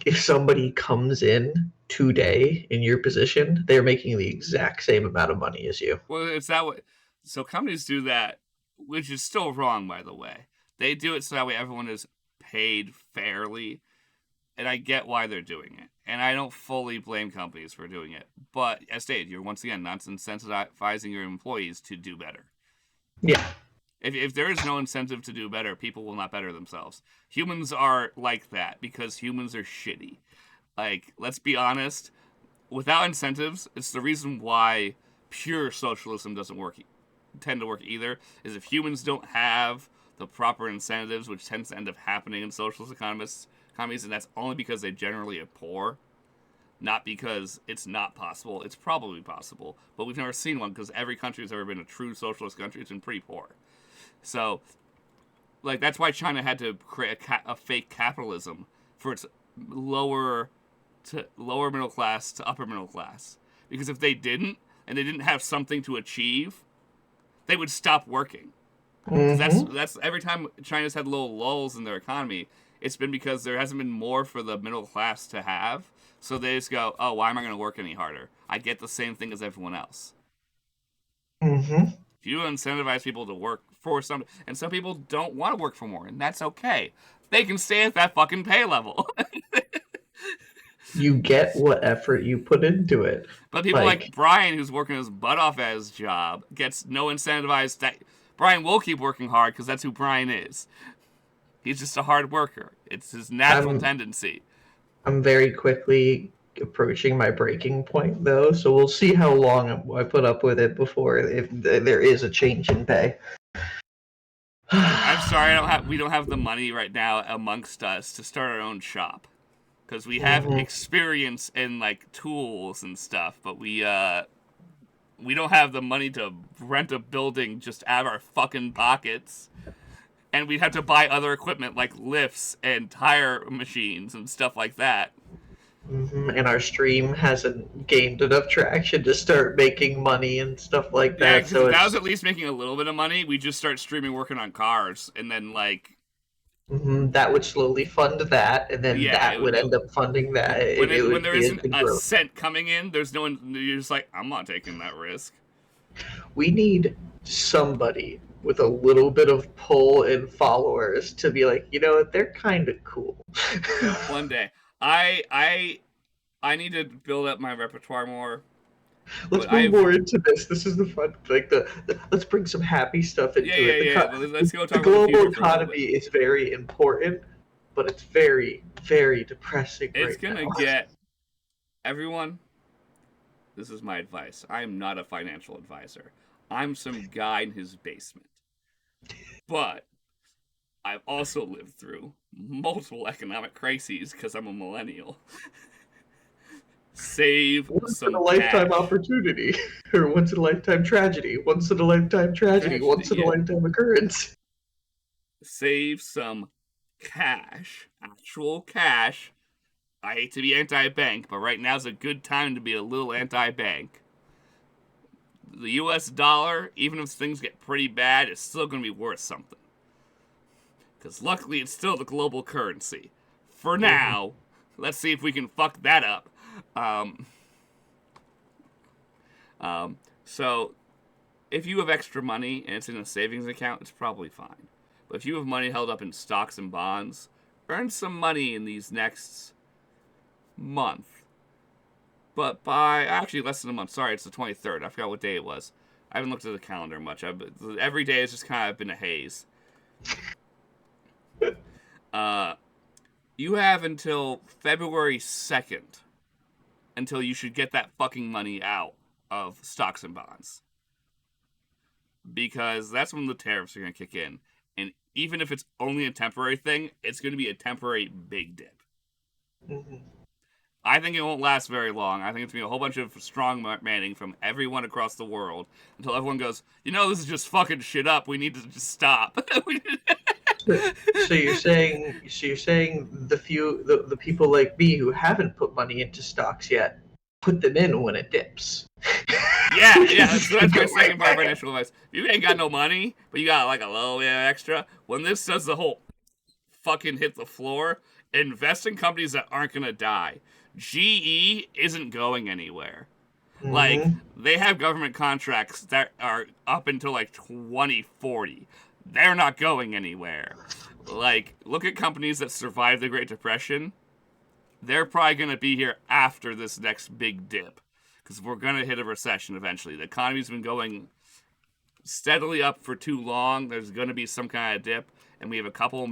If somebody comes in today in your position, they're making the exact same amount of money as you. Well, it's that way. So companies do that, which is still wrong, by the way. They do it so that way everyone is paid fairly, and I get why they're doing it. And I don't fully blame companies for doing it. But as stated, you're once again not incentivizing your employees to do better. Yeah. If there is no incentive to do better, people will not better themselves. Humans are like that because humans are shitty. Like, let's be honest, without incentives, it's the reason why pure socialism doesn't tend to work either, is if humans don't have the proper incentives, which tends to end up happening in socialist economies, and that's only because they generally are poor, not because it's not possible. It's probably possible, but we've never seen one because every country that's ever been a true socialist country has been pretty poor. So, like, that's why China had to create a fake capitalism for its lower middle class to upper middle class. Because if they didn't, and they didn't have something to achieve, they would stop working. Because that's every time China's had little lulls in their economy, it's been because there hasn't been more for the middle class to have. So they just go, oh, why am I going to work any harder? I get the same thing as everyone else. Mm-hmm. If you incentivize people to work for something, and some people don't want to work for more, and that's okay. They can stay at that fucking pay level. You get what effort you put into it. But people like Bryan, who's working his butt off at his job, gets no incentivized. Bryan will keep working hard because that's who Bryan is. He's just a hard worker. It's his natural tendency. I'm very quickly approaching my breaking point, though, so we'll see how long I put up with it before if there is a change in pay. I'm sorry, we don't have the money right now amongst us to start our own shop. Because we have experience in like tools and stuff, but we don't have the money to rent a building just out of our fucking pockets. And we'd have to buy other equipment like lifts and tire machines and stuff like that. And our stream hasn't gained enough traction to start making money and stuff like that. Yeah, because so if that was at least making a little bit of money, we'd just start streaming working on cars, and then like that would slowly fund that, and then that would end up funding that. When there isn't a cent coming in, there's no one. You're just like, I'm not taking that risk. We need somebody with a little bit of pull and followers to be like, you know what, they're kind of cool. One day, I need to build up my repertoire more. Let's move more into this. This is the fun. Like let's bring some happy stuff into it. Let's go talk the global economy is very important, but it's very, very depressing. It's gonna get everyone. This is my advice. I am not a financial advisor. I'm some guy in his basement. But I've also lived through multiple economic crises because I'm a millennial. Save once in a lifetime opportunity, or once in a lifetime tragedy, once in a lifetime tragedy, once in a lifetime occurrence. Save some cash, actual cash. I hate to be anti-bank, but right now's a good time to be a little anti-bank. The US dollar, even if things get pretty bad, is still going to be worth something. Because luckily it's still the global currency. For now, let's see if we can fuck that up. So, if you have extra money and it's in a savings account, it's probably fine. But if you have money held up in stocks and bonds, earn some money in these next month. But by actually less than a month. Sorry, it's the 23rd. I forgot what day it was. I haven't looked at the calendar much. Every day has just kind of been a haze. You have until February 2nd until you should get that fucking money out of stocks and bonds. Because that's when the tariffs are going to kick in. And even if it's only a temporary thing, it's going to be a temporary big dip. I think it won't last very long. I think it's going to be a whole bunch of strong manning from everyone across the world until everyone goes, this is just fucking shit up. We need to just stop. So you're saying the people like me who haven't put money into stocks yet put them in when it dips. Yeah, that's my second part of our initial advice. If you ain't got no money, but you got like a little bit extra, when this does the whole fucking hit the floor, invest in companies that aren't gonna die. GE isn't going anywhere. Like, they have government contracts that are up until like 2040. They're not going anywhere. Like, look at companies that survived the Great Depression. They're probably going to be here after this next big dip. Because we're going to hit a recession eventually. The economy's been going steadily up for too long. There's going to be some kind of dip. And we have a couple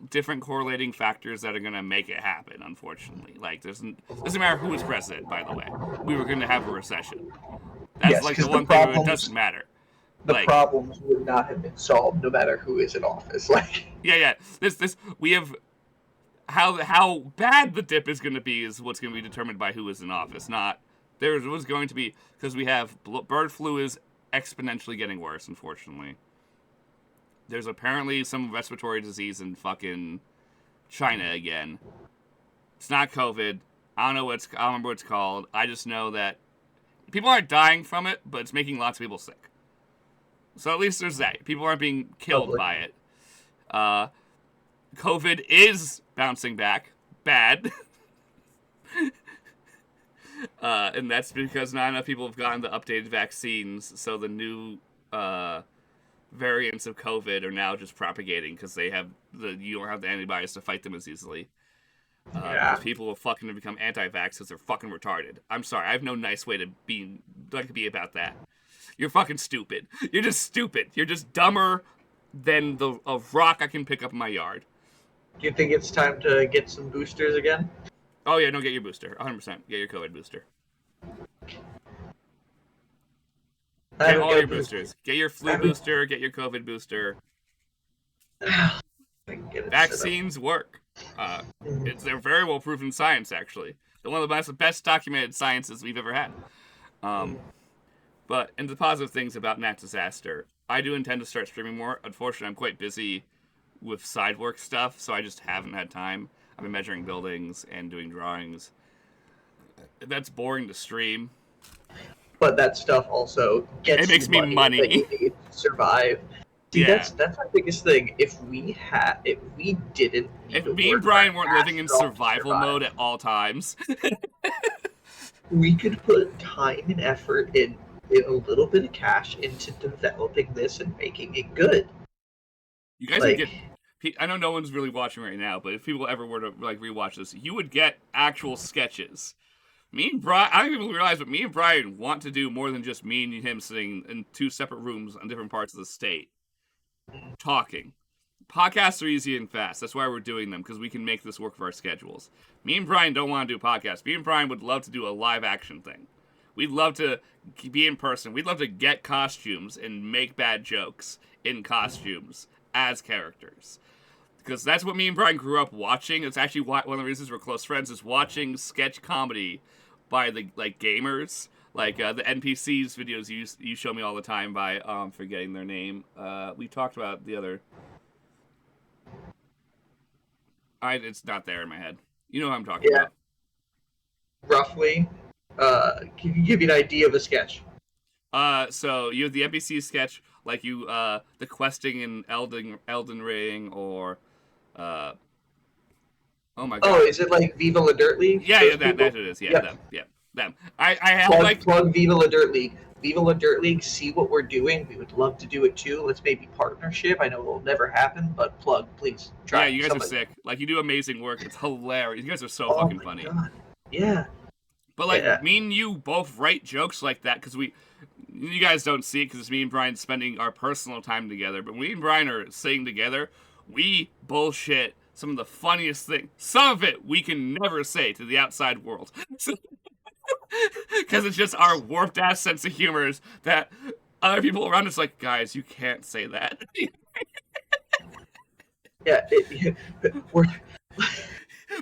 different correlating factors that are going to make it happen, unfortunately. Like, doesn't matter who is president, by the way. We were going to have a recession. That's like the one thing where it doesn't matter. The problems would not have been solved no matter who is in office. Like, yeah. We have how bad the dip is going to be is what's going to be determined by who is in office. Not there was going to be, because we have bird flu is exponentially getting worse, unfortunately. There's apparently some respiratory disease in fucking China again. It's not COVID. I don't remember what it's called. I just know that people aren't dying from it, but it's making lots of people sick. So at least there's that. People aren't being killed by it. COVID is bouncing back. Bad. And that's because not enough people have gotten the updated vaccines, so the new variants of COVID are now just propagating because you don't have the antibodies to fight them as easily. Because people will fucking become anti-vax because they're fucking retarded. I'm sorry, I have no nice way to be about that. You're fucking stupid. You're just stupid. You're just dumber than a rock I can pick up in my yard. Do you think it's time to get some boosters again? Oh yeah, no, get your booster. 100%. Get your COVID booster. Get all your boosters. Get your flu booster, get your COVID booster. Vaccines work. They're very well proven science, actually. They're one of the best documented sciences we've ever had. But, and the positive things about Nat Disaster, I do intend to start streaming more. Unfortunately, I'm quite busy with side work stuff, so I just haven't had time. I've been measuring buildings and doing drawings. That's boring to stream. But that stuff also gets it makes me money that you need to survive. See, that's my biggest thing. If me and Bryan weren't living in survival mode at all times, we could put time and effort in a little bit of cash into developing this and making it good. You guys would get. I know no one's really watching right now, but if people ever were to rewatch this, you would get actual sketches. Me and Bryan, I don't even realize, but me and Bryan want to do more than just me and him sitting in two separate rooms on different parts of the state, talking. Podcasts are easy and fast. That's why we're doing them, because we can make this work for our schedules. Me and Bryan don't want to do podcasts. Me and Bryan would love to do a live action thing. We'd love to be in person. We'd love to get costumes and make bad jokes in costumes as characters. Because that's what me and Bryan grew up watching. It's actually one of the reasons we're close friends, is watching sketch comedy by the gamers. Like the NPCs videos you show me all the time by forgetting their name. We talked about the other. It's not there in my head. You know what I'm talking about. Roughly. Can you give me an idea of a sketch? So you have the NPC sketch, like the questing in Elden Ring, or oh my god. Oh, is it like Viva La Dirt League? Yeah, that it is. Yeah, them. I have plug Viva La Dirt League. Viva La Dirt League, see what we're doing. We would love to do it too. Let's maybe partnership. I know it will never happen, but plug, please. Try. Yeah, you guys are sick. Like, you do amazing work. It's hilarious. You guys are so fucking funny. God. Yeah. But me and you both write jokes like that because you guys don't see it because it's me and Bryan spending our personal time together. But me and Bryan are sitting together. We bullshit some of the funniest things. Some of it we can never say to the outside world. Because it's just our warped ass sense of humor that other people around us like, guys, you can't say that.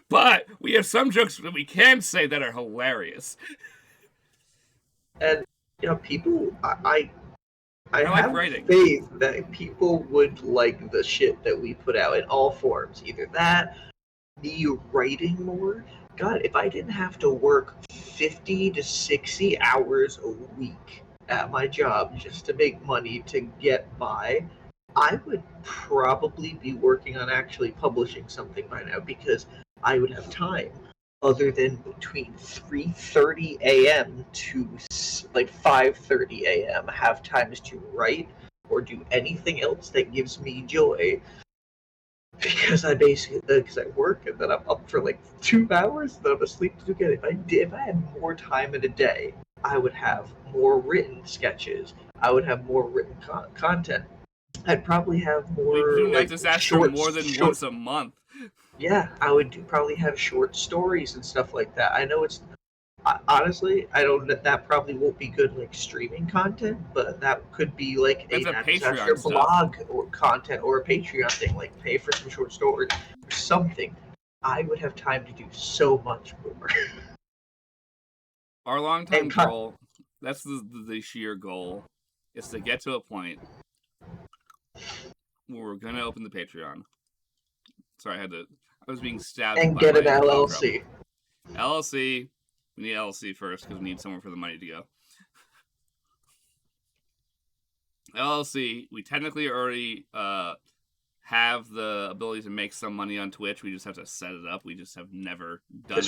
But we have some jokes that we can say that are hilarious. And people, I have writing. faith that people would like the shit that we put out in all forms. Either that, the writing more. God, if I didn't have to work 50 to 60 hours a week at my job just to make money to get by, I would probably be working on actually publishing something by now because I would have time other than between 3:30 a.m. to like 5:30 a.m. have times to write or do anything else that gives me joy because I work and then I'm up for like 2 hours, then I'm asleep again. If I had more time in a day, I would have more written sketches. I would have more written content. I'd probably have We more do Nat like Disaster more than once a month. Yeah, I would probably have short stories and stuff like that. I know it's honestly, I don't that probably won't be good like streaming content, but that could be like a That's a Nat Disaster Patreon stuff. blog or content or a Patreon thing, like pay for some short stories or something. I would have time to do so much more. Our long-time goal, that's the sheer goal, is to get to a point where we're going to open the Patreon. Sorry, I was being stabbed and by get an my LLC. LLC. We need LLC first because we need somewhere for the money to go. LLC, we technically already have the ability to make some money on Twitch. We just have to set it up. We just have never done it.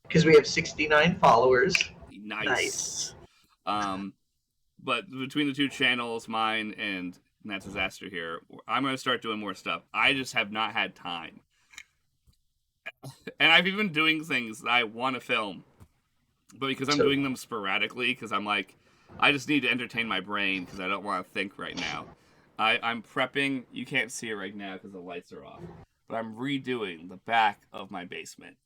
Because we have 69 followers. Nice. But between the two channels, mine and Nat Disaster here, I'm going to start doing more stuff. I just have not had time. And I've even doing things that I want to film. But because I'm doing them sporadically, because I'm like, I just need to entertain my brain because I don't want to think right now. I'm prepping. You can't see it right now because the lights are off. But I'm redoing the back of my basement.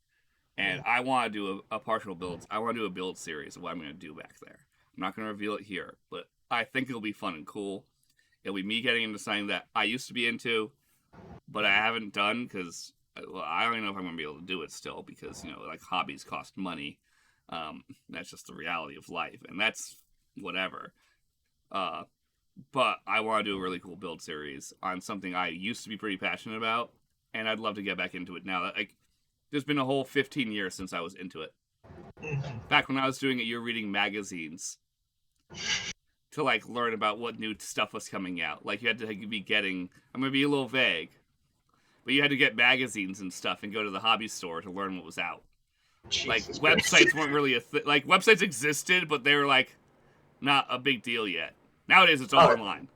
And I want to do a partial build. I want to do a build series of what I'm going to do back there. I'm not going to reveal it here, but I think it'll be fun and cool. It'll be me getting into something that I used to be into, but I haven't done because I don't even know if I'm going to be able to do it still because, like hobbies cost money. That's just the reality of life, and that's whatever. But I want to do a really cool build series on something I used to be pretty passionate about, and I'd love to get back into it now. There's been a whole 15 years since I was into it. Back when I was doing it, you were reading magazines to learn about what new stuff was coming out. You had to be getting, I'm going to be a little vague, but you had to get magazines and stuff and go to the hobby store to learn what was out. Jesus websites weren't really a thing. Websites existed, but they were not a big deal yet. Nowadays it's all online.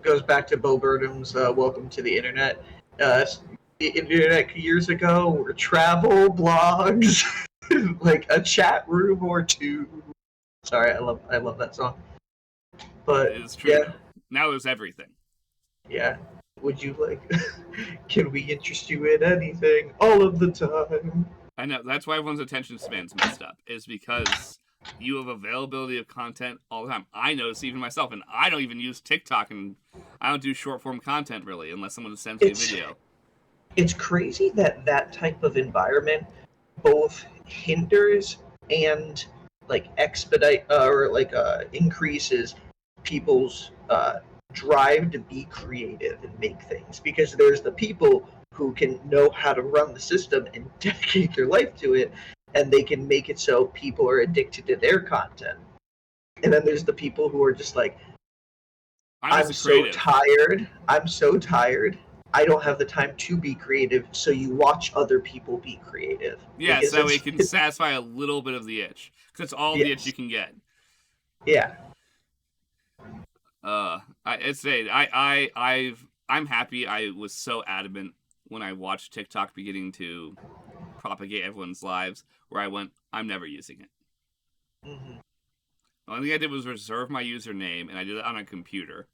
Goes back to Bo Burnham's Welcome to the Internet. The internet years ago were travel blogs, a chat room or two. Sorry, I love that song. But it's true. Yeah. Now it's everything. Yeah. Would you can we interest you in anything all of the time? I know. That's why everyone's attention span's messed up, is because you have availability of content all the time. I notice even myself, and I don't even use TikTok, and I don't do short form content really unless someone sends me a video. It's crazy that type of environment both hinders and expedite or increases people's drive to be creative and make things, because there's the people who can know how to run the system and dedicate their life to it, and they can make it so people are addicted to their content. And then there's the people who are just I'm so tired. I don't have the time to be creative, so you watch other people be creative. Yeah, so it can satisfy a little bit of the itch. Because it's all the itch you can get. Yeah. I'm happy I was so adamant when I watched TikTok beginning to propagate everyone's lives, where I went, I'm never using it. Mm-hmm. The only thing I did was reserve my username, and I did it on a computer.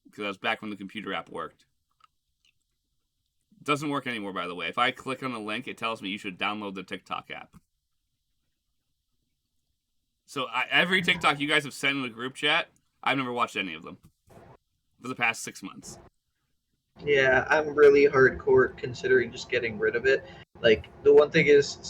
Because that was back when the computer app worked. It doesn't work anymore, by the way. If I click on a link, it tells me you should download the TikTok app. So every TikTok you guys have sent in the group chat, I've never watched any of them for the past 6 months. Yeah, I'm really hardcore considering just getting rid of it. The one thing is,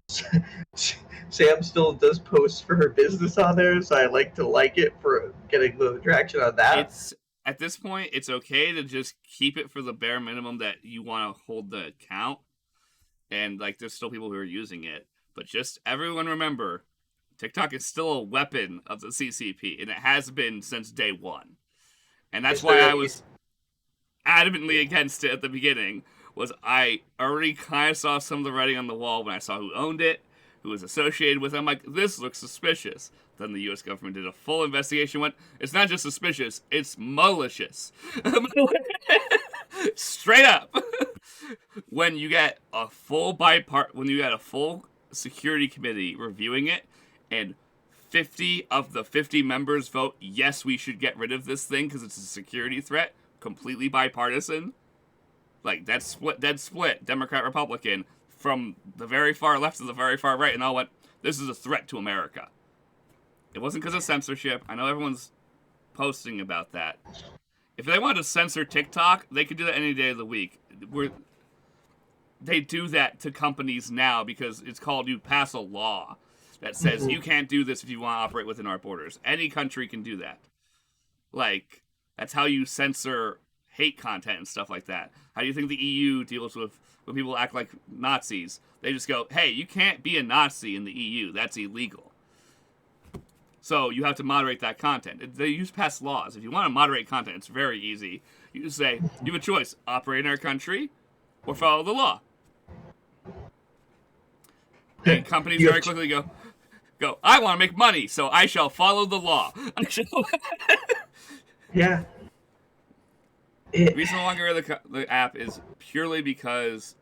Sam still does posts for her business on there, so I like it for getting the traction on that. At this point, it's okay to just keep it for the bare minimum that you want to hold the account. and like there's still people who are using it. But just everyone remember, TikTok is still a weapon of the CCP, and it has been since day one. And that's why I was adamantly against it at the beginning. Was I already kind of saw some of the writing on the wall when I saw who owned it, who was associated with it. I'm like, this looks suspicious. Then the U.S. government did a full investigation. Went, it's not just suspicious, it's malicious. Straight up. When you get a full security committee reviewing it, and 50 of the 50 members vote yes, we should get rid of this thing because it's a security threat, completely bipartisan. Like dead split, Democrat Republican, from the very far left to the very far right, and all went, this is a threat to America. It wasn't because of censorship. I know everyone's posting about that. If they wanted to censor TikTok, they could do that any day of the week. They do that to companies now because it's called, you pass a law that says you can't do this if you want to operate within our borders. Any country can do that. Like, that's how you censor hate content and stuff like that. How do you think the EU deals with when people act like Nazis? They just go, hey, you can't be a Nazi in the EU. That's illegal. So you have to moderate that content. They use pass laws. If you want to moderate content, it's very easy. You just say, you have a choice. Operate in our country or follow the law. And companies very quickly go, I want to make money, so I shall follow the law. Yeah. The reason I want to get rid of the app is purely because,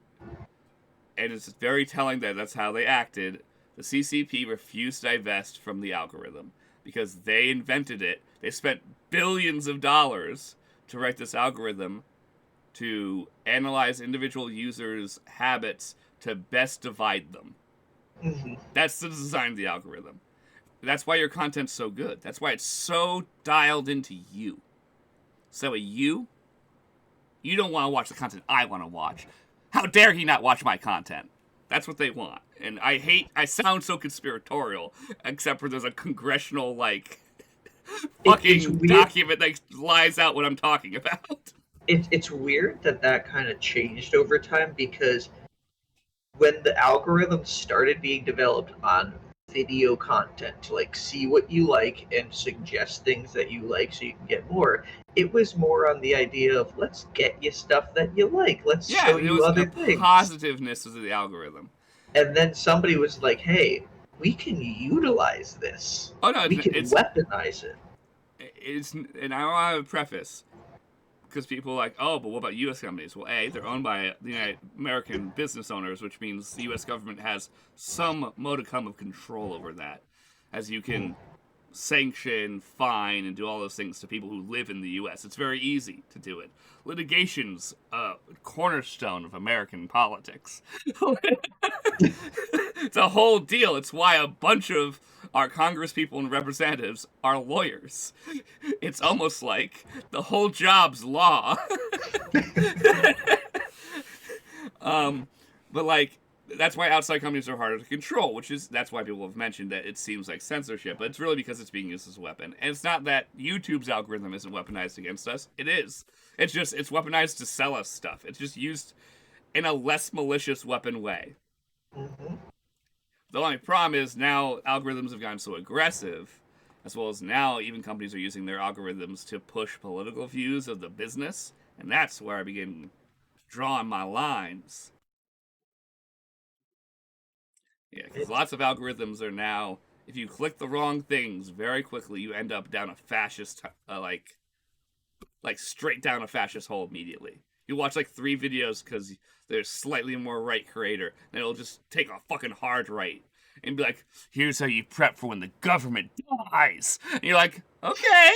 and it's very telling that that's how they acted, the CCP refused to divest from the algorithm because they invented it. They spent billions of dollars to write this algorithm to analyze individual users' habits to best divide them. Mm-hmm. That's the design of the algorithm. That's why your content's so good. That's why it's so dialed into you. So you don't want to watch the content I want to watch. How dare he not watch my content? That's what they want. And I sound so conspiratorial, except for there's a congressional, fucking document that lies out what I'm talking about. It's weird that kind of changed over time, because when the algorithm started being developed on video content to see what you like and suggest things that you like so you can get more, it was more on the idea of let's get you stuff that you like, let's show you other things. Positiveness of the algorithm. And then somebody was like, hey, we can utilize this. Oh no, we can weaponize it. And I want to preface, because people are like, oh, but what about U.S. companies? Well, A, they're owned by the United American business owners, which means the U.S. government has some modicum of control over that, as you can sanction, fine, and do all those things to people who live in the U.S. It's very easy to do it. Litigation's a cornerstone of American politics. It's a whole deal. It's why a bunch of our congresspeople and representatives are lawyers. It's almost like the whole job's law. But that's why outside companies are harder to control, that's why people have mentioned that it seems like censorship, but it's really because it's being used as a weapon. And it's not that YouTube's algorithm isn't weaponized against us. It is. It's just, it's weaponized to sell us stuff. It's just used in a less malicious weapon way. Mm-hmm. The only problem is now algorithms have gotten so aggressive, as well as now even companies are using their algorithms to push political views of the business, and that's where I begin drawing my lines. Yeah, because lots of algorithms are now, if you click the wrong things, very quickly you end up down a fascist, straight down a fascist hole immediately. You watch 3 videos because there's slightly more right creator, and it'll just take a fucking hard right and be like, here's how you prep for when the government dies. And you're like, okay.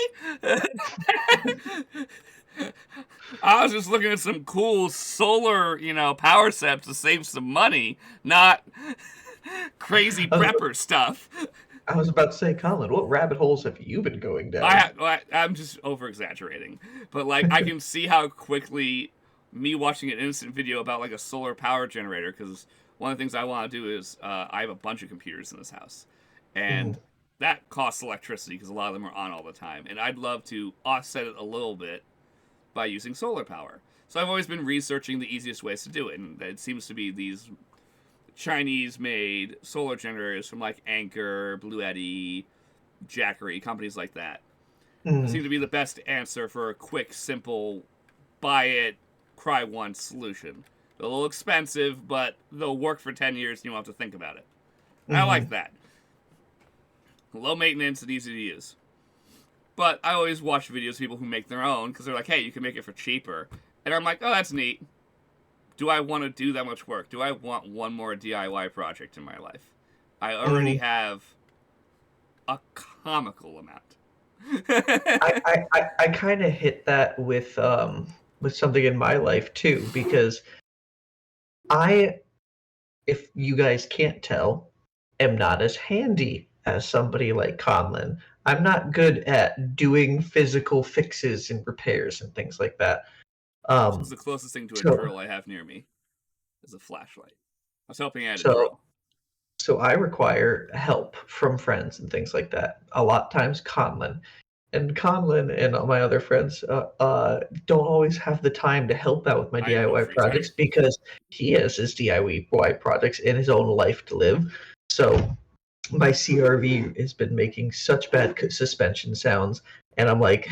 I was just looking at some cool solar, power sets to save some money, not crazy prepper stuff. I was about to say, Conlan, what rabbit holes have you been going down? I'm just over-exaggerating. But, I can see how quickly me watching an innocent video about, a solar power generator, because one of the things I want to do is I have a bunch of computers in this house. And that costs electricity because a lot of them are on all the time. And I'd love to offset it a little bit by using solar power. So I've always been researching the easiest ways to do it. And it seems to be these Chinese-made solar generators from like Anchor, Blue Eddy, Jackery, companies like that. They Mm, seem to be the best answer for a quick, simple, buy it, cry once solution. They're a little expensive, but they'll work for 10 years and you won't have to think about it. I like mm-hmm, that. Low maintenance and easy to use. But I always watch videos of people who make their own because they're like, hey, you can make it for cheaper. And I'm like, oh, that's neat. Do I want to do that much work? Do I want one more DIY project in my life? I already mm. have a comical amount. I kind of hit that with something in my life too, because I, if you guys can't tell, am not as handy as somebody like Conlan. I'm not good at doing physical fixes and repairs and things like that. This is Um, the closest thing to a so drill I have near me. Is a flashlight. I was helping out a so drill. so I require help from friends and things like that. A lot of times Conlan. And Conlan and all my other friends don't always have the time to help out with my I have no DIY free time. projects because he has his DIY projects in his own life to live. So my CRV has been making such bad suspension sounds, and I'm like,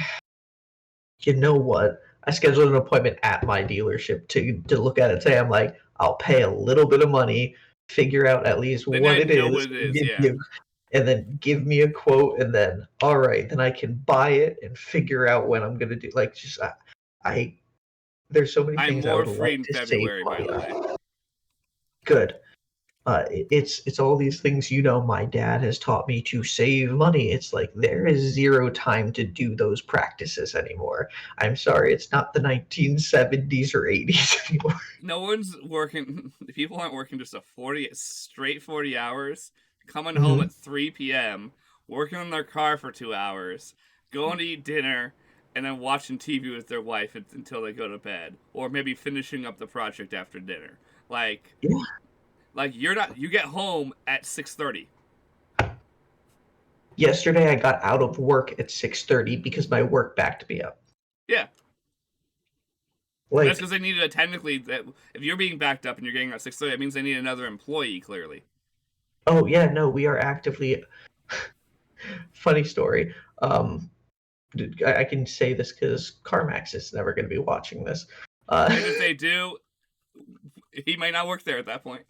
you know what? I scheduled an appointment at my dealership to look at it today. I'm like, I'll pay a little bit of money, figure out at least Then what I it know is, what it is, yeah. and then give me a quote, and then all right, then I can buy it and figure out when I'm gonna do. Like, just I there's so many I'm things I more would free like in to save February, by money the way. on. Good. It's all these things, my dad has taught me to save money. It's like there is zero time to do those practices anymore. I'm sorry, it's not the 1970s or 80s anymore. No one's working. People aren't working just a 40 hours, coming home Hmm. at 3 p.m., working on their car for 2 hours, going to eat dinner, and then watching TV with their wife until they go to bed, or maybe finishing up the project after dinner. Like, Yeah. like you're not. You get home at 6:30. Yesterday I got out of work at 6:30 because my work backed me up. Yeah, that's Like, because they needed a technically. That if you're being backed up and you're getting at 6:30, that means they need another employee. Clearly, oh yeah, no, we are actively. Funny story. I can say this because Carmax is never going to be watching this. and if they do, he might not work there at that point.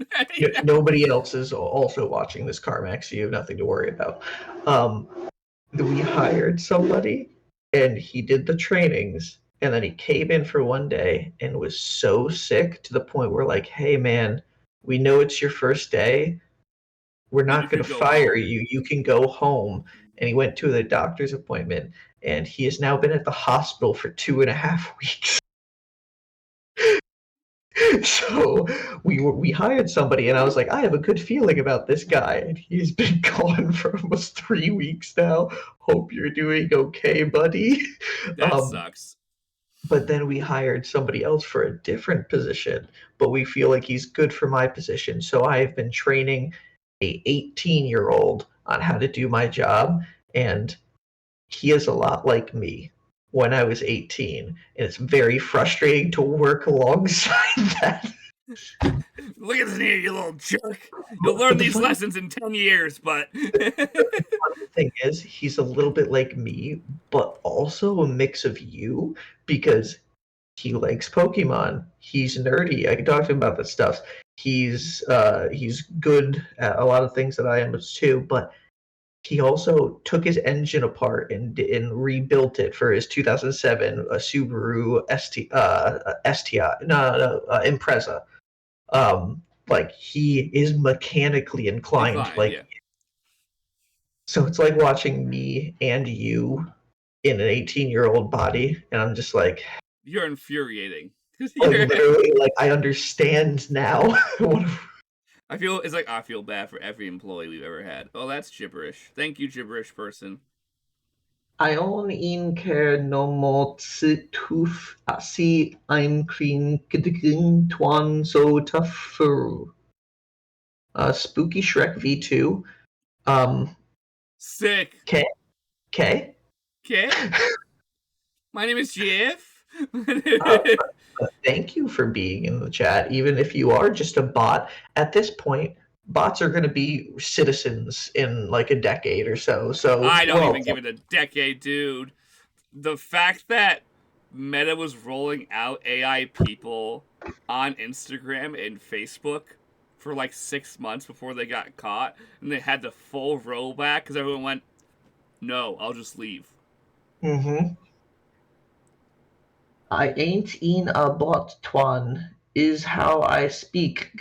Nobody else is also watching this, Carmax, so you have nothing to worry about. Um, we hired somebody, and he did the trainings, and then he came in for one day and was so sick to the point where, like, hey man, we know it's your first day. We're You not going could to go fire home. you. You can go home. And he went to the doctor's appointment, and he has now been at the hospital for 2.5 weeks. So we hired somebody, and I was like, I have a good feeling about this guy, and he's been gone for almost 3 weeks now. Hope you're doing okay, buddy. That Um, sucks. but then we hired somebody else for a different position, but we feel like he's good for my position. So I have been training a 18-year-old on how to do my job, and he is a lot like me when I was 18, and it's very frustrating to work alongside that. Look at this here, you little jerk. You'll learn But the these funny lessons in 10 years, but. thing is, he's a little bit like me, but also a mix of you because he likes Pokemon. He's nerdy. I can talk to him about this stuff. He's good at a lot of things that I am too, but he also took his engine apart and rebuilt it for his 2007 Subaru STI, Impreza. Like he is mechanically inclined. Inclined, Like, yeah. so it's like watching me and you in an 18-year-old body, and I'm just You're infuriating. like literally, like I understand now. I feel bad for every employee we've ever had. Oh, that's gibberish. Thank you, gibberish person. Ion in care no tooth asi I'm clean twan so tough. Spooky Shrek V2. Um, Sick. K. K. Okay. My name is Jeff. Uh, Thank you for being in the chat. Even if you are just a bot, at this point, bots are going to be citizens in like a decade or so. So, I don't even give it a decade, dude. The fact that Meta was rolling out AI people on Instagram and Facebook for like 6 months before they got caught, and they had the full rollback because everyone went, "No, I'll just leave." Mm-hmm. I ain't in a bot, Twan, is how I speak.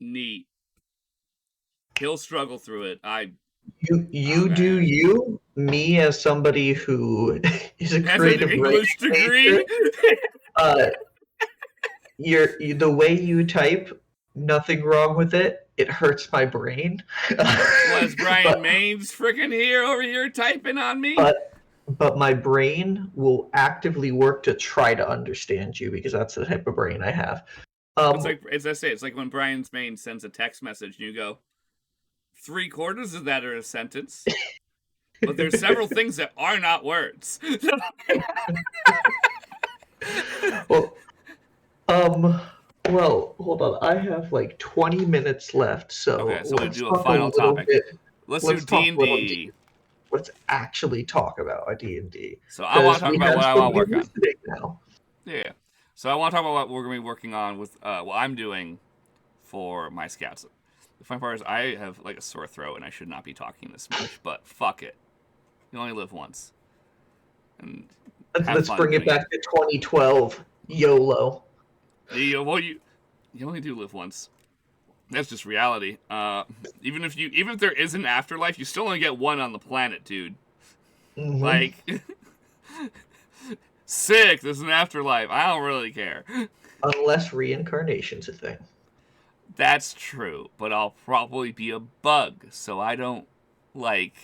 Neat. He'll struggle through it. You do Man. you. Me as somebody who is a Has an creative English writing major, degree? uh, the way you type, nothing wrong with it. It hurts my brain. Was but Bryan Main's freaking here over here typing on me? but my brain will actively work to try to understand you because that's the type of brain I have. It's like, as I say, it's like when Bryan Main sends a text message and you go, 3/4 of that are a sentence, but there's several things that are not words. well, um, well, hold on. I have like 20 minutes left, Okay, so so we let's do a talk a final little topic. bit. Let's do Let's talk a little D&D. Let's actually talk about a D&D. So I want to talk We about have what I want to somebody work on. listening now. Yeah. So I want to talk about what we're going to be working on with what I'm doing for my scouts. The funny part is I have like a sore throat and I should not be talking this much, but fuck it. You only live once. And have Let's fun bring it doing back to 2012. YOLO. Well, you only do live once. That's just reality. Even if there is an afterlife, you still only get one on the planet, dude. Mm-hmm. Like, sick. There's an afterlife. I don't really care. Unless reincarnation's a thing. That's true, but I'll probably be a bug, so I don't like.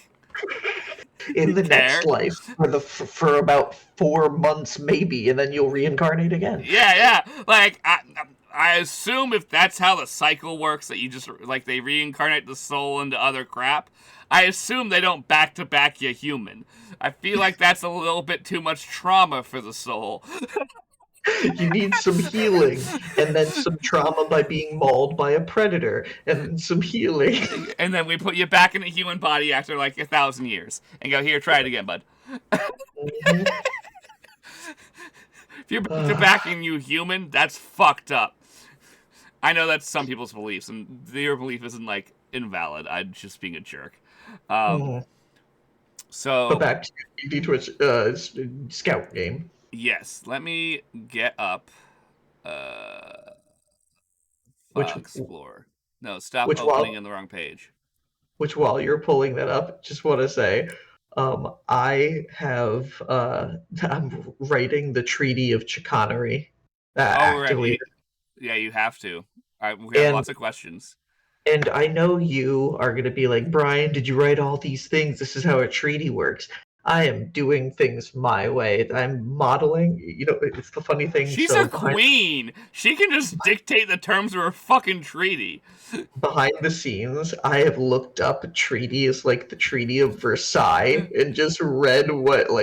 In the care. next life, for about 4 months maybe, and then you'll reincarnate again. Yeah. Like I assume if that's how the cycle works, that you just like they reincarnate the soul into other crap. I assume they don't back to back you human. I feel like that's a little bit too much trauma for the soul. You need some healing, and then some trauma by being mauled by a predator, and then some healing. And then we put you back in a human body after like 1,000 years, and go, here, try it again, bud. Mm-hmm. If you're back to backing you human, that's fucked up. I know that's some people's beliefs, and your belief isn't like invalid. I'm just being a jerk. So, but back to your Twitch scout game. yes, let me get up. Which Explorer. No, stop which opening while in the wrong page. which while you're pulling that up, just want to say, I have I'm writing the Treaty of Chicanery actively, Yeah, you have to. We have lots of questions. and I know you are going to be like, Bryan, did you write all these things? This is how a treaty works. I am doing things my way. I'm modeling. You know, it's the funny thing. She's a queen. She can just dictate the terms of her fucking treaty. Behind the scenes, I have looked up treaties like the Treaty of Versailles and just read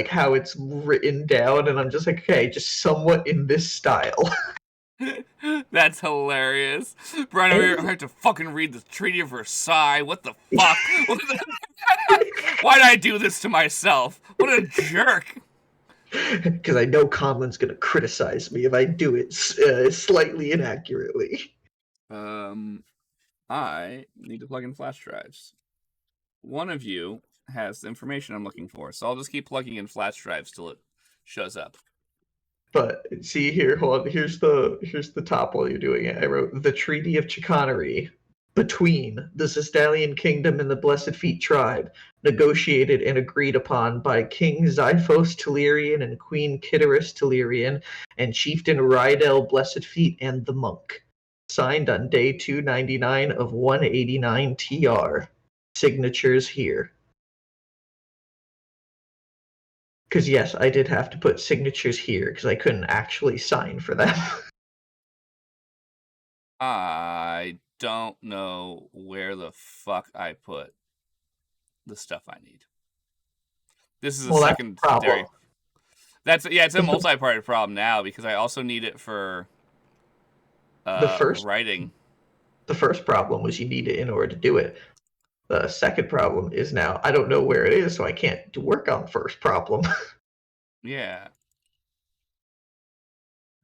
how it's written down, and I'm just like, okay, just somewhat in this style. That's hilarious. Bryan, I have to fucking read the Treaty of Versailles. What the fuck? Why did I do this to myself? What a jerk. Because I know Conlan's going to criticize me if I do it slightly inaccurately. I need to plug in flash drives. One of you has the information I'm looking for, so I'll just keep plugging in flash drives till it shows up. But see here, hold on. Here's the top while you're doing it. I wrote the Treaty of Chicanery between the Cistalian Kingdom and the Blessed Feet tribe, negotiated and agreed upon by King Xiphos Telerian and Queen Kitteris Telerian and Chieftain Rydell Blessed Feet and the monk. Signed on day 299 of 189 TR. Signatures here. Because yes, I did have to put signatures here because I couldn't actually sign for them. I don't know where the fuck I put the stuff I need. This is a secondary. It's a multi-part problem now because I also need it for The first writing. the first problem was you need it in order to do it. The second problem is now I don't know where it is, so I can't work on the first problem. Yeah.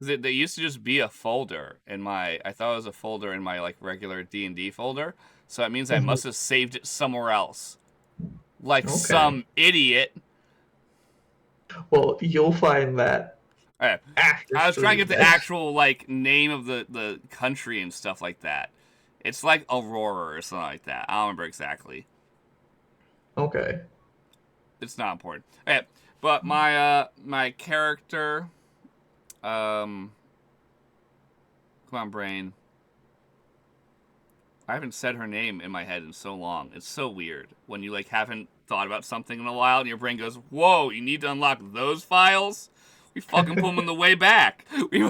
They used to just be a folder in my. I thought it was a folder in my like regular D&D folder, so that means I must have saved it somewhere else, like Okay. some idiot. Well, you'll find that Alright. after I was trying to get the stream. actual like name of the country and stuff like that. It's like Aurora or something like that. I don't remember exactly. Okay. It's not important. Okay, but my character, come on, brain. I haven't said her name in my head in so long. It's so weird when you like haven't thought about something in a while and your brain goes, "Whoa, you need to unlock those files." We fucking put them in the way back. We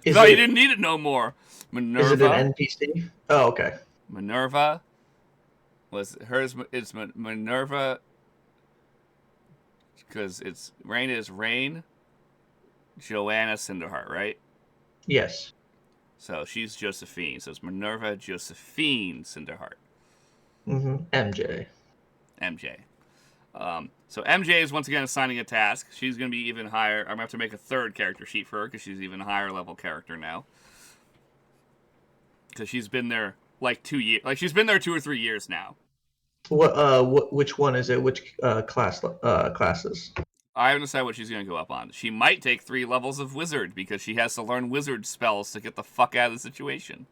Is thought you it didn't need it no more. is it an Minerva. NPC? Oh, okay. Minerva was hers. It's Minerva because it's Rain is Rain. Joanna Cinderheart, right? Yes. So she's Josephine. So it's Minerva Josephine Cinderheart. MJ. MJ. So MJ is once again assigning a task. She's going to be even higher. I'm going to have to make a third character sheet for her because she's even higher level character now. Because she's been there like 2 years. Like she's been there 2 or 3 years now. Which one is it? Which classes? I haven't decided what she's going to go up on. She might take 3 levels of wizard because she has to learn wizard spells to get the fuck out of the situation.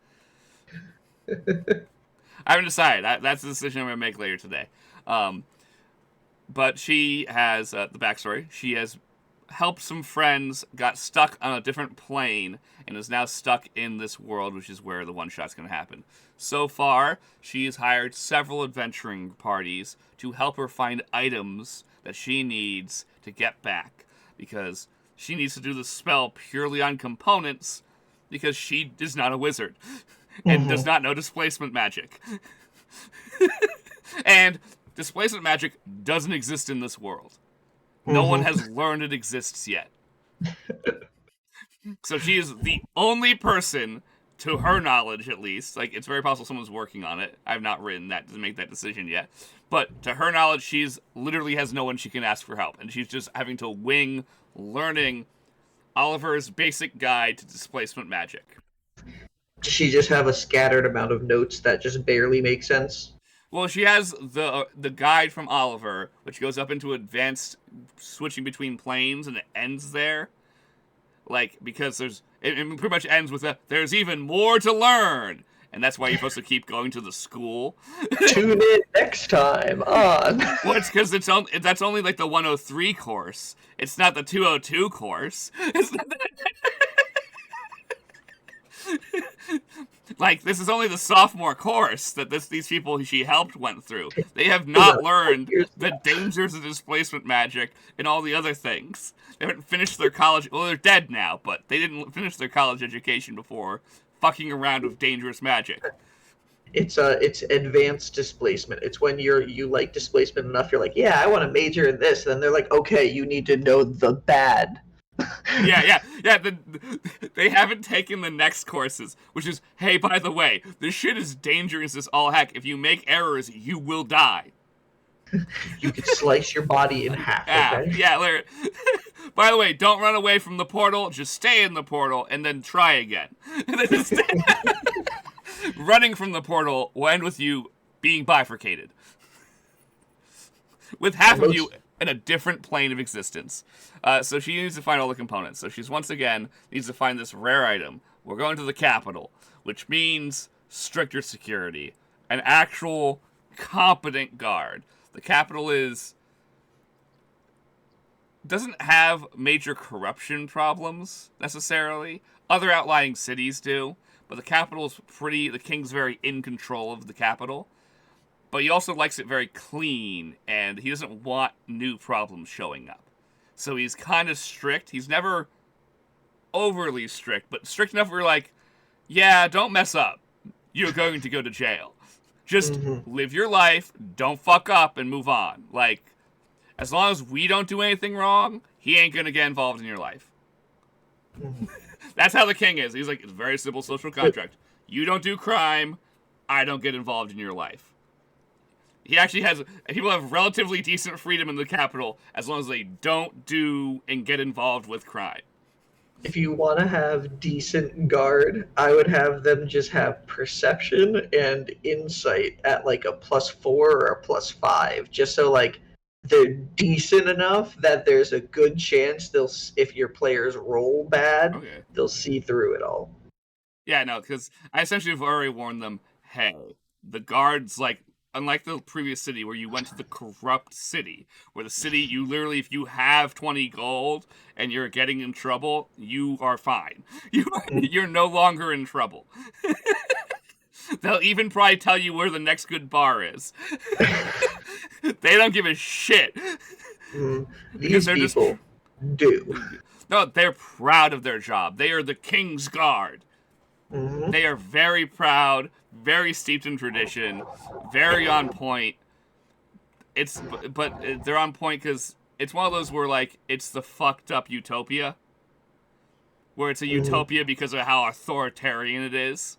I haven't decided. That's the decision I'm going to make later today. But she has the backstory. She has helped some friends, got stuck on a different plane, and is now stuck in this world, which is where the one shot's going to happen. So far, she has hired several adventuring parties to help her find items that she needs to get back, because she needs to do the spell purely on components, because she is not a wizard and does not know displacement magic. And displacement magic doesn't exist in this world. No one has learned it exists yet. So she is the only person, to her knowledge at least, like it's very possible someone's working on it. I've not written that to make that decision yet. But to her knowledge, she's literally has no one she can ask for help. And she's just having to wing learning Oliver's basic guide to displacement magic. Does she just have a scattered amount of notes that just barely make sense? Well, she has the guide from Oliver, which goes up into advanced switching between planes, and it ends there. Like, because it pretty much ends with there's even more to learn, and that's why you're supposed to keep going to the school. Tune in next time on. Well, it's because that's only like the 103 course. It's not the 202 course. It's not like, this is only the sophomore course that these people she helped went through. They have not learned the dangers of displacement magic and all the other things. They haven't finished their college. Well, they're dead now, but they didn't finish their college education before fucking around with dangerous magic. It's advanced displacement. It's when you like displacement enough, you're like, yeah, I want to major in this. And then they're like, okay, you need to know the bad. Yeah. They haven't taken the next courses, which is, hey, by the way, this shit is dangerous as all heck. If you make errors, you will die. You could slice your body in half. Okay? Yeah. By the way, don't run away from the portal. Just stay in the portal and then try again. Running from the portal will end with you being bifurcated, with half of you in a different plane of existence. So she needs to find all the components. So she's once again needs to find this rare item. We're going to the capital, which means stricter security, an actual competent guard. The capital doesn't have major corruption problems necessarily. Other outlying cities do, but the capital's the king's very in control of the capital. But he also likes it very clean, and he doesn't want new problems showing up. So he's kind of strict. He's never overly strict, but strict enough where you're like, yeah, don't mess up. You're going to go to jail. Just live your life, don't fuck up, and move on. Like, as long as we don't do anything wrong, he ain't gonna get involved in your life. That's how the king is. He's like, it's a very simple social contract. You don't do crime, I don't get involved in your life. He actually has, people have relatively decent freedom in the capital as long as they don't do and get involved with crime. If you want to have decent guard, I would have them just have perception and insight at like a +4 or a +5, just so like they're decent enough that there's a good chance they'll, if your players roll bad, they'll see through it all. Yeah, no, because I essentially have already warned them, hey, the guards, like, unlike the previous city where you went to the corrupt city, where the city, you literally, if you have 20 gold and you're getting in trouble, you are fine. You're no longer in trouble. They'll even probably tell you where the next good bar is. They don't give a shit. These people do. No, they're proud of their job. They are the king's guard. Mm-hmm. They are very proud, very steeped in tradition, very on point. But they're on point because it's one of those where, like, it's the fucked up utopia. Where it's a utopia because of how authoritarian it is.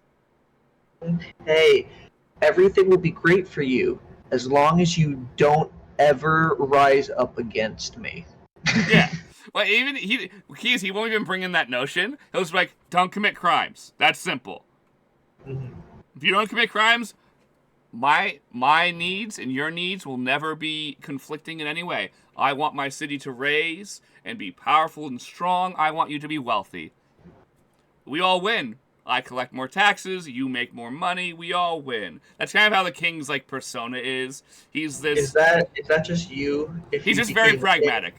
Hey, everything will be great for you as long as you don't ever rise up against me. Yeah. Well, even he won't even bring in that notion. He'll just be like, don't commit crimes. That's simple. Mm-hmm. If you don't commit crimes, my needs and your needs will never be conflicting in any way. I want my city to raise and be powerful and strong. I want you to be wealthy. We all win. I collect more taxes, you make more money, we all win. That's kind of how the king's like persona is. He's this. Is that just you? He's just very pragmatic.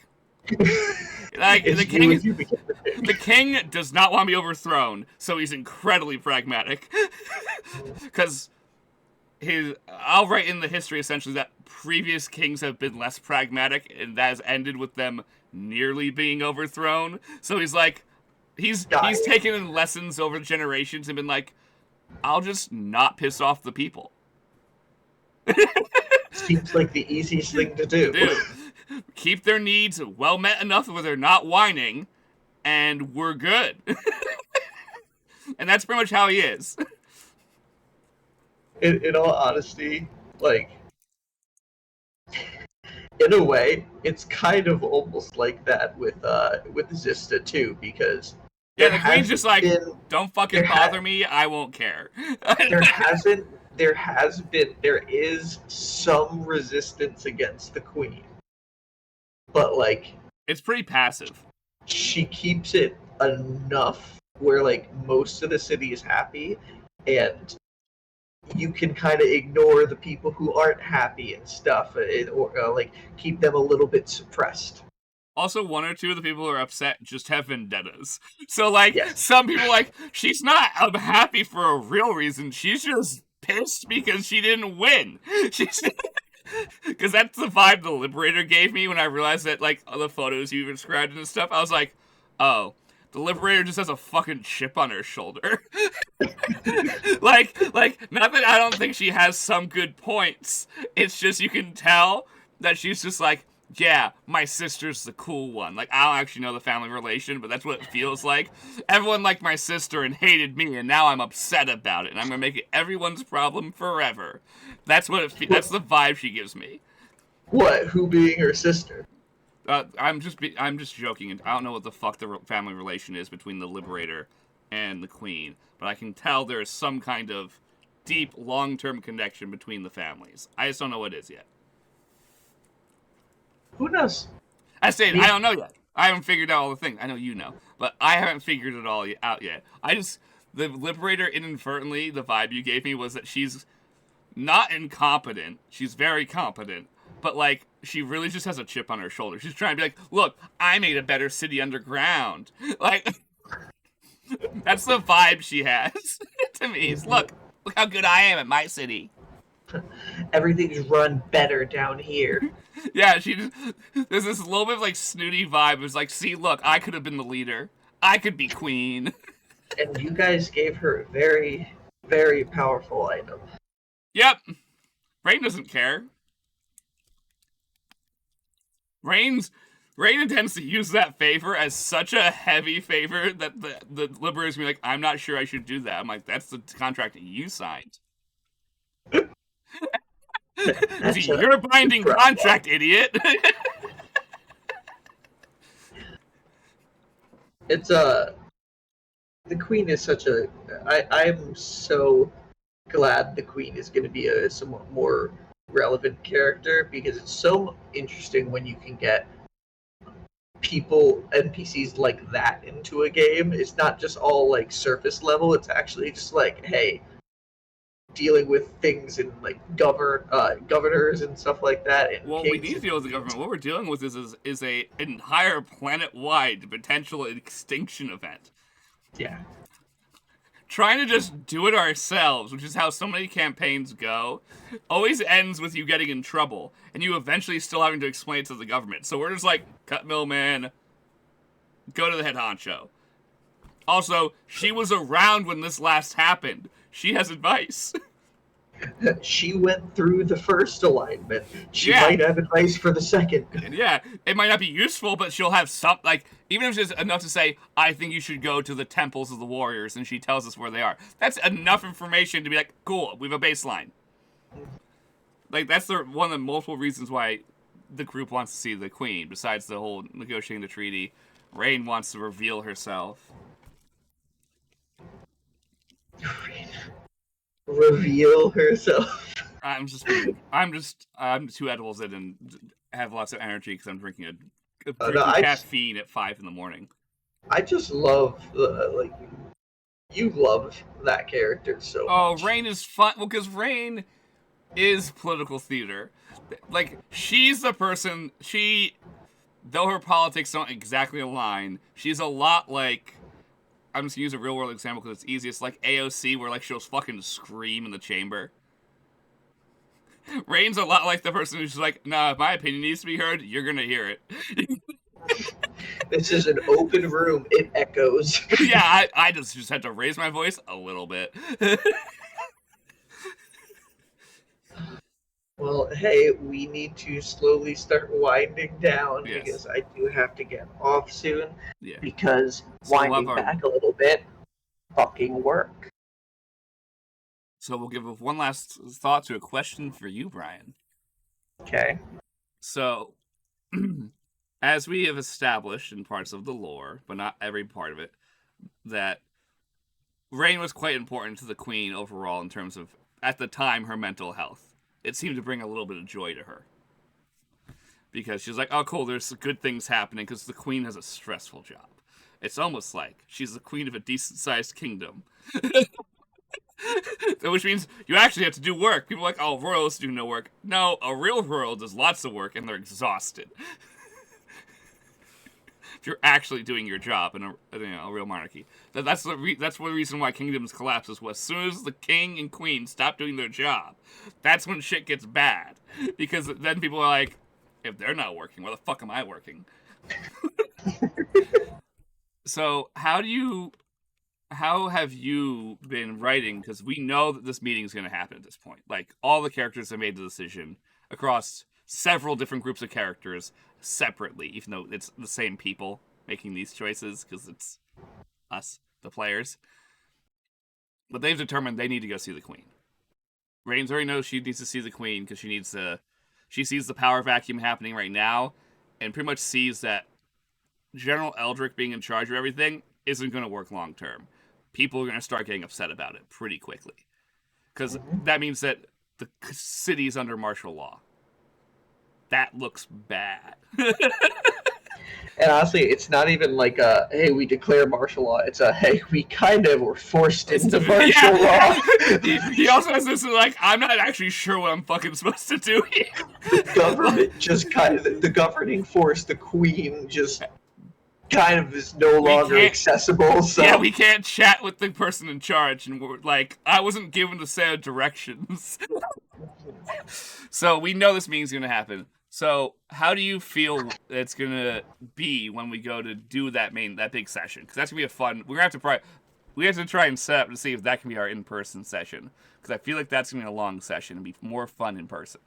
Like the king does not want to be overthrown, so he's incredibly pragmatic. Because I'll write in the history essentially that previous kings have been less pragmatic, and that has ended with them nearly being overthrown. So he's like, he's taken in lessons over generations and been like, I'll just not piss off the people. Seems like the easiest thing to do. Keep their needs well met enough where they're not whining, and we're good. And that's pretty much how he is. In all honesty, like, in a way, it's kind of almost like that with Zista too, because the queen's just like, don't fucking bother me, I won't care. There is some resistance against the queen, but like, it's pretty passive. She keeps it enough where like most of the city is happy, and you can kind of ignore the people who aren't happy and stuff, or like keep them a little bit suppressed. Also, one or two of the people who are upset just have vendettas. So, like, Some people like, she's not unhappy for a real reason. She's just pissed because she didn't win. Because that's the vibe the Liberator gave me when I realized that, like, the photos you described and stuff. I was like, oh, the Liberator just has a fucking chip on her shoulder. like, not that I don't think she has some good points. It's just you can tell that she's just like, yeah, my sister's the cool one. Like, I don't actually know the family relation, but that's what it feels like. Everyone liked my sister and hated me, and now I'm upset about it, and I'm gonna make it everyone's problem forever. That's what that's the vibe she gives me. What? Who being her sister? I'm just joking. I don't know what the fuck the family relation is between the Liberator and the Queen, but I can tell there is some kind of deep, long-term connection between the families. I just don't know what it is yet. Who knows? I say I don't know yet. I haven't figured out all the things. I know you know, but I haven't figured it all out yet. The Liberator inadvertently, the vibe you gave me was that she's not incompetent. She's very competent, but like she really just has a chip on her shoulder. She's trying to be like, look, I made a better city underground. Like, that's the vibe she has to me. Is, look how good I am at my city. Everything's run better down here. Yeah, there's this little bit of like snooty vibe. It's like, see, look, I could have been the leader. I could be queen. And you guys gave her a very, very powerful item. Yep. Rain doesn't care. Rain's Rain intends to use that favor as such a heavy favor that the Liberators be like, I'm not sure I should do that. I'm like, that's the contract that you signed. That's a Your binding problem. contract, idiot. It's the queen is such a. I'm so glad the queen is going to be a somewhat more relevant character because it's so interesting when you can get people NPCs like that into a game. It's not just all like surface level. It's actually just like, hey, dealing with things and like governors and stuff like that. And Well, we need to deal with the government. What we're dealing with is a entire planet-wide potential extinction event. Yeah. Trying to just do it ourselves, which is how so many campaigns go, always ends with you getting in trouble, and you eventually still having to explain it to the government. So we're just like, cut middleman, go to the head honcho. Also, she was around when this last happened. She has advice. She went through the first alignment. She might have advice for the second. Yeah, it might not be useful, but she'll have some, like, even if it's enough to say, I think you should go to the temples of the warriors, and she tells us where they are. That's enough information to be like, cool, we have a baseline. Like, that's one of the multiple reasons why the group wants to see the queen, besides the whole negotiating the treaty. Rain wants to reveal herself. Reveal herself. I'm two edibles in and have lots of energy because I'm drinking caffeine at 5 a.m. I just love you love that character so much. Rain is fun. Well, because Rain is political theater. Like, she's the person, though her politics don't exactly align, she's a lot like, I'm just gonna use a real world example because it's easiest, like AOC, where like she'll fucking scream in the chamber. Rain's a lot like the person who's like, nah, if my opinion needs to be heard, you're gonna hear it. This is an open room, it echoes. Yeah, I just had to raise my voice a little bit. Well, hey, we need to slowly start winding down because I do have to get off soon. Yeah. Because winding back a little bit, fucking work. So we'll give one last thought to a question for you, Bryan. Okay. So, as we have established in parts of the lore, but not every part of it, that Rain was quite important to the queen overall in terms of, at the time, her mental health. It seemed to bring a little bit of joy to her. Because she's like, oh, cool, there's good things happening, because the queen has a stressful job. It's almost like she's the queen of a decent-sized kingdom. Which means you actually have to do work. People are like, oh, royals do no work. No, a real royal does lots of work, and they're exhausted. If you're actually doing your job in a real monarchy. That's the reason why kingdoms collapse is as soon as the king and queen stop doing their job, that's when shit gets bad. Because then people are like, if they're not working, why the fuck am I working? So how have you been writing? Because we know that this meeting is going to happen at this point. Like, all the characters have made the decision across several different groups of characters separately, even though it's the same people making these choices, because it's us, the players. But they've determined they need to go see the queen. Rains already knows she needs to see the queen because she sees the power vacuum happening right now, and pretty much sees that General Eldrick being in charge of everything isn't going to work long term. People are going to start getting upset about it pretty quickly. Because that means that the city's under martial law. That looks bad. And honestly, it's not even like a, hey, we declare martial law. It's a, hey, we kind of were forced into martial law. He also has this, like, I'm not actually sure what I'm fucking supposed to do here. The government just kind of, the governing force, the queen, just kind of is no longer accessible. So. Yeah, we can't chat with the person in charge, and we're like, I wasn't given the set of directions. So we know this meeting's going to happen. So how do you feel it's going to be when we go to do that big session? Because that's going to be a fun, we have to try and set up to see if that can be our in-person session. Because I feel like that's going to be a long session and be more fun in person.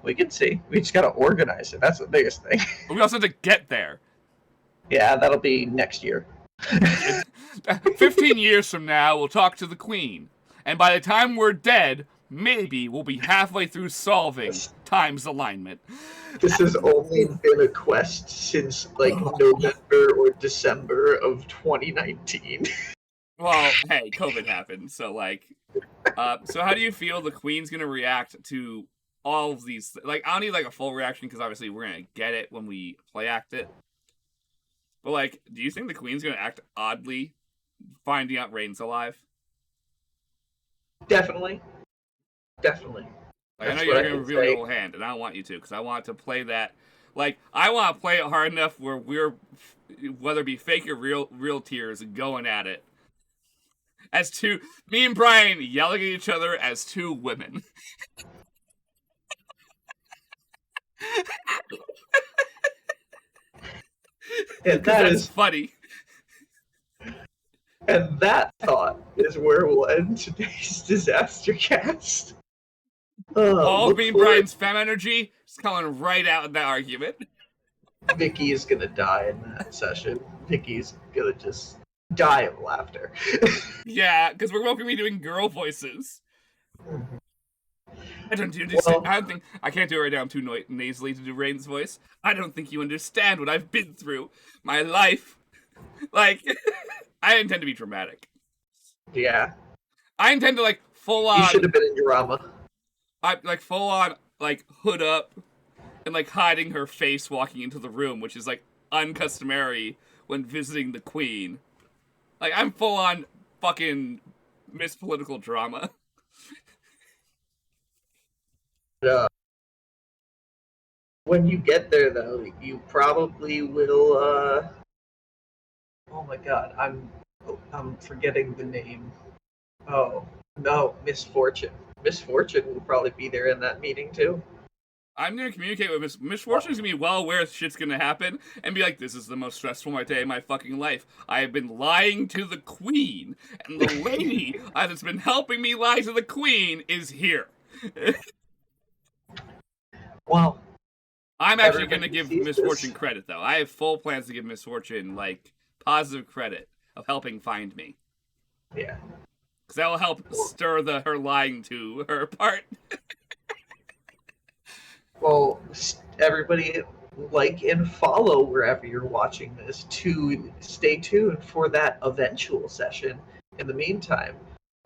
We can see. We just gotta organize it. That's the biggest thing. We also have to get there. Yeah, that'll be next year. 15 years from now, we'll talk to the Queen. And by the time we're dead, maybe we'll be halfway through solving time's alignment. This has only been a quest since, like, November or December of 2019. Well, hey, COVID happened, so, like... so how do you feel the Queen's gonna react to all of these... Like, I don't need, like, a full reaction, because obviously we're gonna get it when we play act it. But, like, do you think the Queen's gonna act oddly finding out Rain's alive? Definitely. Definitely. Like, I know you're going to reveal your whole hand, and I don't want you to, because I want to play that. Like, I want to play it hard enough where we're, whether it be fake or real tears, going at it. As two, me and Bryan yelling at each other as two women. And that's funny. And that thought is where we'll end today's DisasterCast. All of me and Bryan's fem energy is coming right out in that argument. Vicky is gonna die in that session. Vicky's gonna just die of laughter. Yeah, because we're both gonna be doing girl voices. I don't think I can't do it right now. I'm too nasally to do Rain's voice. I don't think you understand what I've been through. My life, like, I intend to be dramatic. Yeah. I intend to, like, full on. You should have been in drama. I like full on, like, hood up and, like, hiding her face walking into the room, which is, like, uncustomary when visiting the Queen. Like, I'm full on fucking Miss Political Drama. When you get there, though, you probably will. Oh my God, I'm forgetting the name. Oh no, Misfortune. Misfortune will probably be there in that meeting too. I'm gonna communicate with Miss Fortune's gonna be well aware shit's gonna happen and be like, this is the most stressful day of my fucking life. I have been lying to the Queen, and the lady that's been helping me lie to the Queen is here. Well, I'm actually gonna give Miss Fortune credit, though. I have full plans to give Miss Fortune, like, positive credit of helping find me. Yeah. Because that will help stir her lying to her part. Well, everybody like and follow wherever you're watching this to stay tuned for that eventual session. In the meantime,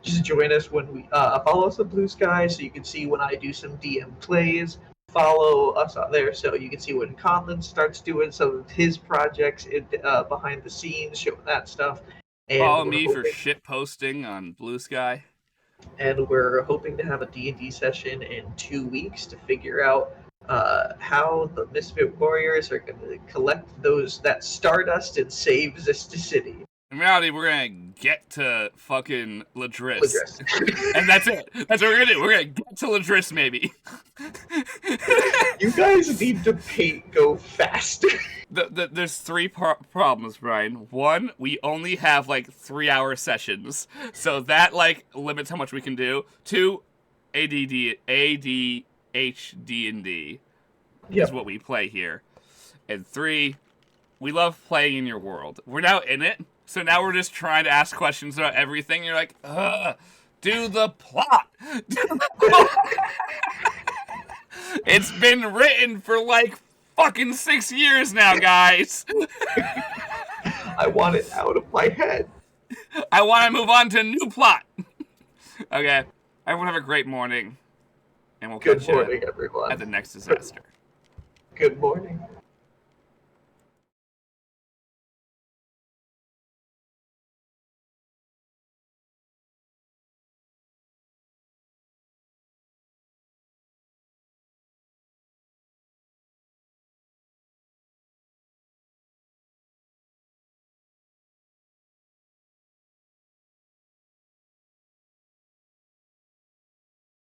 just join us when we follow us on Bluesky so you can see when I do some DM plays. Follow us out there so you can see when Conlan starts doing some of his projects behind the scenes, showing that stuff. And follow me for shit posting on Bluesky. And we're hoping to have a D&D session in 2 weeks to figure out how the Misfit Warriors are going to collect that stardust and save Zista City. In reality, we're going to get to fucking Ladris. And that's it. That's what we're going to do. We're going to get to Ladris, maybe. You guys need to go faster. There's three problems, Bryan. One, we only have, like, 3-hour sessions. So that, like, limits how much we can do. Two, ADHD&D is what we play here. And three, we love playing in your world. We're now in it. So now we're just trying to ask questions about everything. You're like, do the plot. It's been written for, like, fucking 6 years now, guys. I want it out of my head. I want to move on to a new plot. Okay. Everyone have a great morning. And we'll catch you everyone. at the next disaster. Good morning.